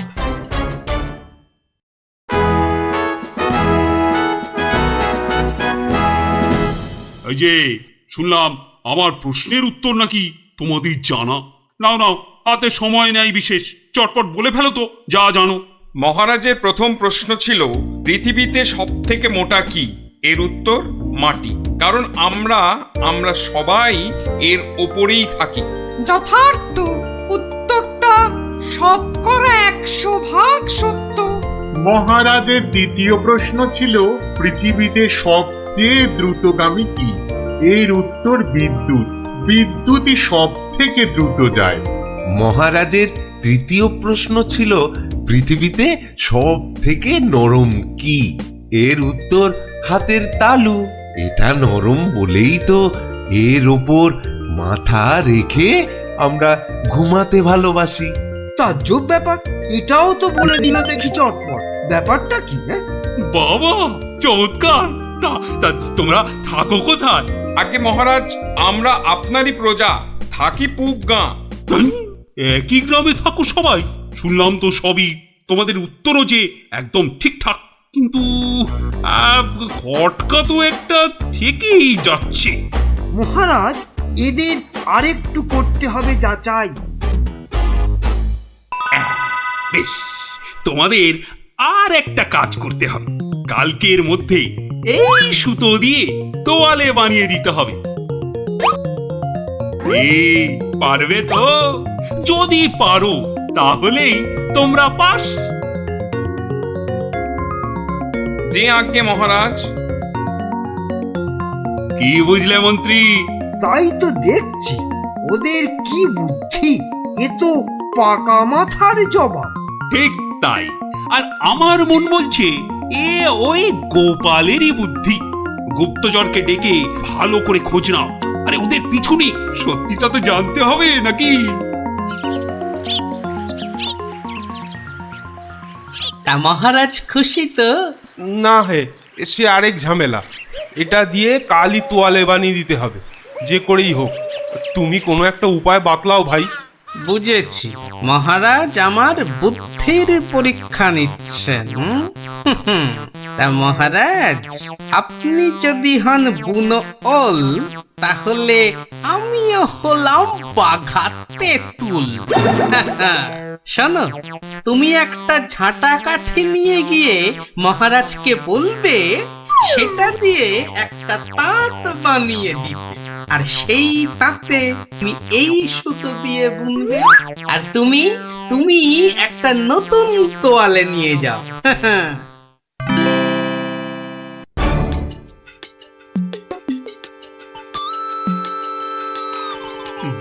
এই যে শুনলাম আমার প্রশ্নের উত্তর নাকি তোমাদের জানা। নাও নাও, হাতে সময় নাই বিশেষ, চটপট বলে ফেলো তো যা জানো। মহারাজের প্রথম প্রশ্ন ছিল পৃথিবীতে সব থেকে মোটা কি? এর উত্তর মাটি। কারণ আমরা সবাই এর ওপরেই থাকি। যথার্থ উত্তরটা 100% সত্য। মহারাজের দ্বিতীয় প্রশ্ন ছিল পৃথিবীতে সবচেয়ে দ্রুতগামী কি? এর উত্তর বিদ্যুৎ। বিদ্যুৎই সব থেকে দ্রুত যায়। মহারাজের তৃতীয় প্রশ্ন ছিল পৃথিবীতে সব থেকে নরম কি? এর উত্তর হাতের তালু। এটা নরম বলেই তো এর ওপর মাথা রেখে আমরা ঘুমাতে ভালোবাসি। তাজ্জব ব্যাপার, এটাও তো বলে দিল দেখি চটপট। ব্যাপারটা কি? বাবা চমৎকার। তা তোমরা থাকো কোথায়? আগে মহারাজ, আমরা আপনারই প্রজা, থাকি পুব গাঁ। একই গ্রামে থাকো সবাই? শুনলাম তো সবই। তোমাদের উত্তরও যে একদম ঠিকঠাক, কিন্তু খটকা তো একটা থেকেই যাচ্ছে। মহারাজ, এদের আরেকটু করতে হবে যাচাই। বেশ, তোমাদের আর একটা কাজ করতে হবে। কালকের মধ্যে এই সুতো দিয়ে তোয়ালে বানিয়ে দিতে হবে। পারবে তো? যদি পারো তাহলেই তোমরা পাস। যে আজ্ঞে মহারাজ। কি বুঝলে মন্ত্রী? তাই তো দেখছি, ওদের কি বুদ্ধি! এ তো পাকা মাথার জবাব। ঠিক তাই। আর আমার মন বলছে এ ওই গোপালেরই বুদ্ধি। গুপ্তচরকে ডেকে ভালো করে খোঁজ নাও। আরে ওদের পিছনে সত্যিটা তো জানতে হবে নাকি? তা মহারাজ খুশি তো? না হে, সে আরেক ঝামেলা। এটা দিয়ে কালই তোয়ালে বানিয়ে দিতে হবে, যে করেই হোক। তুমি কোনো একটা উপায় বাতলাও ভাই। বুঝেছি, মহারাজ আমার বুদ্ধির পরীক্ষা নিচ্ছেন। তা মহারাজ, আপনি যদি হন বুনো ওল, তাহলে আমিও হলাম বাঘা তেঁতুল। শোনো, তুমি একটা ঝাঁটা কাঠি নিয়ে গিয়ে মহারাজকে বলবে সেটা দিয়ে একটা তাঁত বানিয়ে দিতে, আর সেই তাঁতে তুমি এই সুতো দিয়ে বুনবে, আর তুমি একটা নতুন তোয়ালে নিয়ে যাও।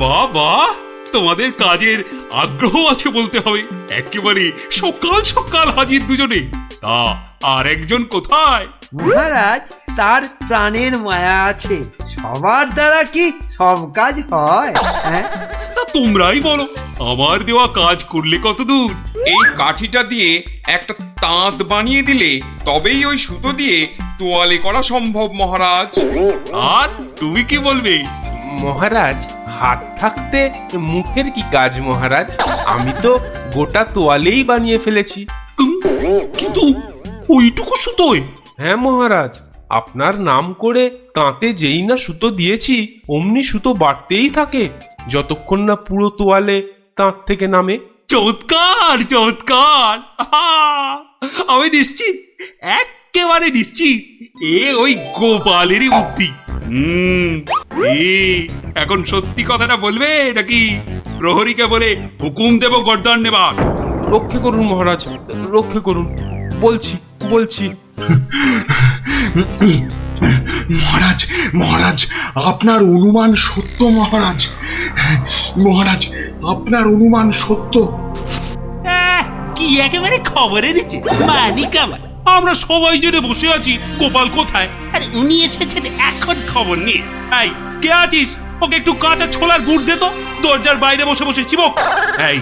বাবা, তোমাদের কাজের আগ্রহ আছে বলতে হবে। একেবারে সকাল সকাল হাজির দুজনে। তা আর একজন কোথায়? মহারাজ, তার প্রাণের মায়া আছে। সবার দ্বারা কি সব কাজ হয়? তা তোমরাই বলো, আমার দেওয়া কাজ করলে কতদূর? এই কাঠিটা দিয়ে একটা তাঁত বানিয়ে দিলে তবেই ওই সুতো দিয়ে তোয়ালে করা সম্ভব মহারাজ। আর তুমি কি বলবে? মহারাজ, হাত থাকতে মুখের কি কাজ মহারাজ? আমি তো গোটা তোয়ালেই বানিয়ে ফেলেছি। কিন্তু ওইটুকু সুতোয়? হ্যাঁ মহারাজ, আপনার নাম করে তাঁতে যেই না সুতো দিয়েছি অমনি সুতো বাড়তেই থাকে, যতক্ষণ না পুরো তোয়ালে তাঁত থেকে নামে। চমৎকার চমৎকার। আমি নিশ্চিত, একেবারে নিশ্চিত এ ওই গোপালেরই বুদ্ধি। এখন সত্যি কথাটা বলবে নাকি প্রহরীকে বলে হুকুম দেব গর্দান নেবার? রক্ষে করুন মহারাজ, রক্ষে করুন। বলছি বলছি। মহারাজ, মহারাজ, আপনার অনুমান সত্য মহারাজ। মহারাজ, আপনার অনুমান সত্য। কি একেবারে খবর এনেছে মালিক আমার। আমরা সবাই জেনে বসে আছি গোপাল কোথায়, আর উনি এসেছেন এখন খবর নিয়ে। এই কে আছিস? ওকে একটু কাঁচা ছোলার গুড় দে তো। দরজার বাইরে বসে বসে চিবক। এই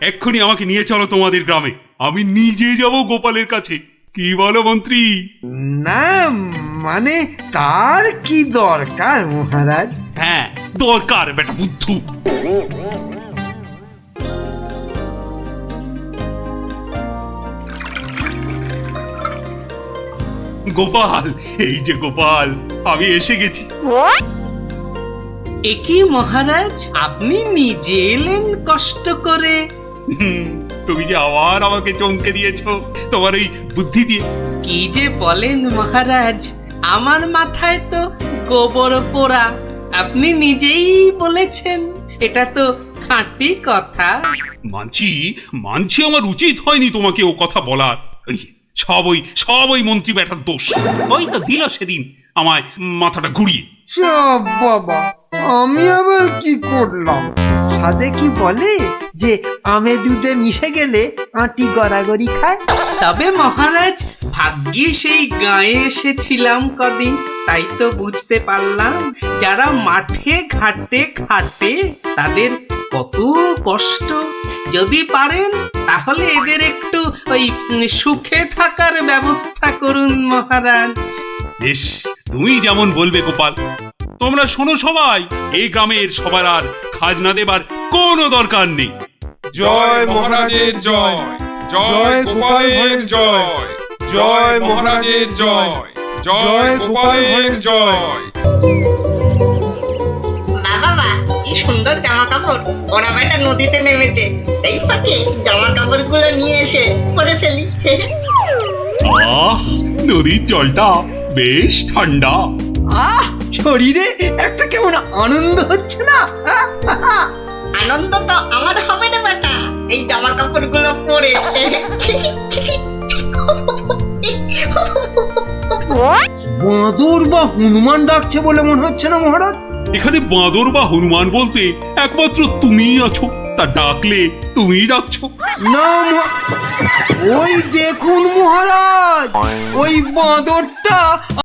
এক্ষুনি আমাকে নিয়ে চলো তোমাদের গ্রামে। আমি নিজে যাব গোপালের কাছে। কি বলো মন্ত্রী? না মানে তার কি দরকার মহারাজ? হ্যাঁ দরকার বেটা বুদ্ধু। গোপাল, এই যে গোপাল, আমি এসে গেছি। একই মহারাজ, আপনি নিজে এলেন কষ্ট করে? তুমি যে আবার আমাকে চমকে দিয়েছো তোমার ওই বুদ্ধি দিয়ে। কি যে বলেন মহারাজ, আমার মাথায় তো গোবর পোড়া। আপনি নিজেই বলেছেন, এটা তো খাঁটি কথা। মানছি আমার উচিত হয়নি তোমাকে ও কথা বলার। সব ওই মন্ত্রী ব্যাটার দোষ। ওই তো দিল সেদিন আমায় মাথাটা ঘুরিয়ে। সব বাবা, আমি আবার কি করলাম? সাধে কি বলে যে আমে দুধে মিশে গেলে আটি গড়াগড়ি খায়। তবে মহারাজ, ভাগ্যে সেই গায়ে এসেছিলাম কদিন, তাই তো বুঝতে পারলাম যারা মাঠে ঘাটে খাটে তাদের কত কষ্ট। যদি পারেন তাহলে এদের একটু ওই সুখে থাকার ব্যবস্থা করুন মহারাজ। বেশ, তুমি যেমন বলবে গোপাল। তোমরা শোনো সবাই, এই গ্রামের সবার আর খাজনা দেবার কোনো দরকার নেই। জয় মহারাজের জয়, জয় গোপালের জয়, জয় মহারাজের জয়, জয় গোপালের জয়। বাবা, কি সুন্দর জামা কাপড়! ওরা বেটা নদীতে নেমেছে, এই ফাঁকে জামা কাপড় গুলো নিয়ে এসে পরে ফেলি। আহ, নদীর জলটা বেশ ঠান্ডা। আহ, শরীরে একটা কেমন আনন্দ হচ্ছে না? আনন্দ তো আমার হবে না বেটা, এই জামা কাপড় গুলো পরে। বাঁদর বা হনুমান ডাকছে বলে মনে হচ্ছে না মহারাজ? এখানে বাঁদর বা হনুমান বলতে একমাত্র তুমিই আছো। তা ডাকলে তুমিই ডাকছো না। ওই দেখুন মহারাজ, ওই বাঁদরটা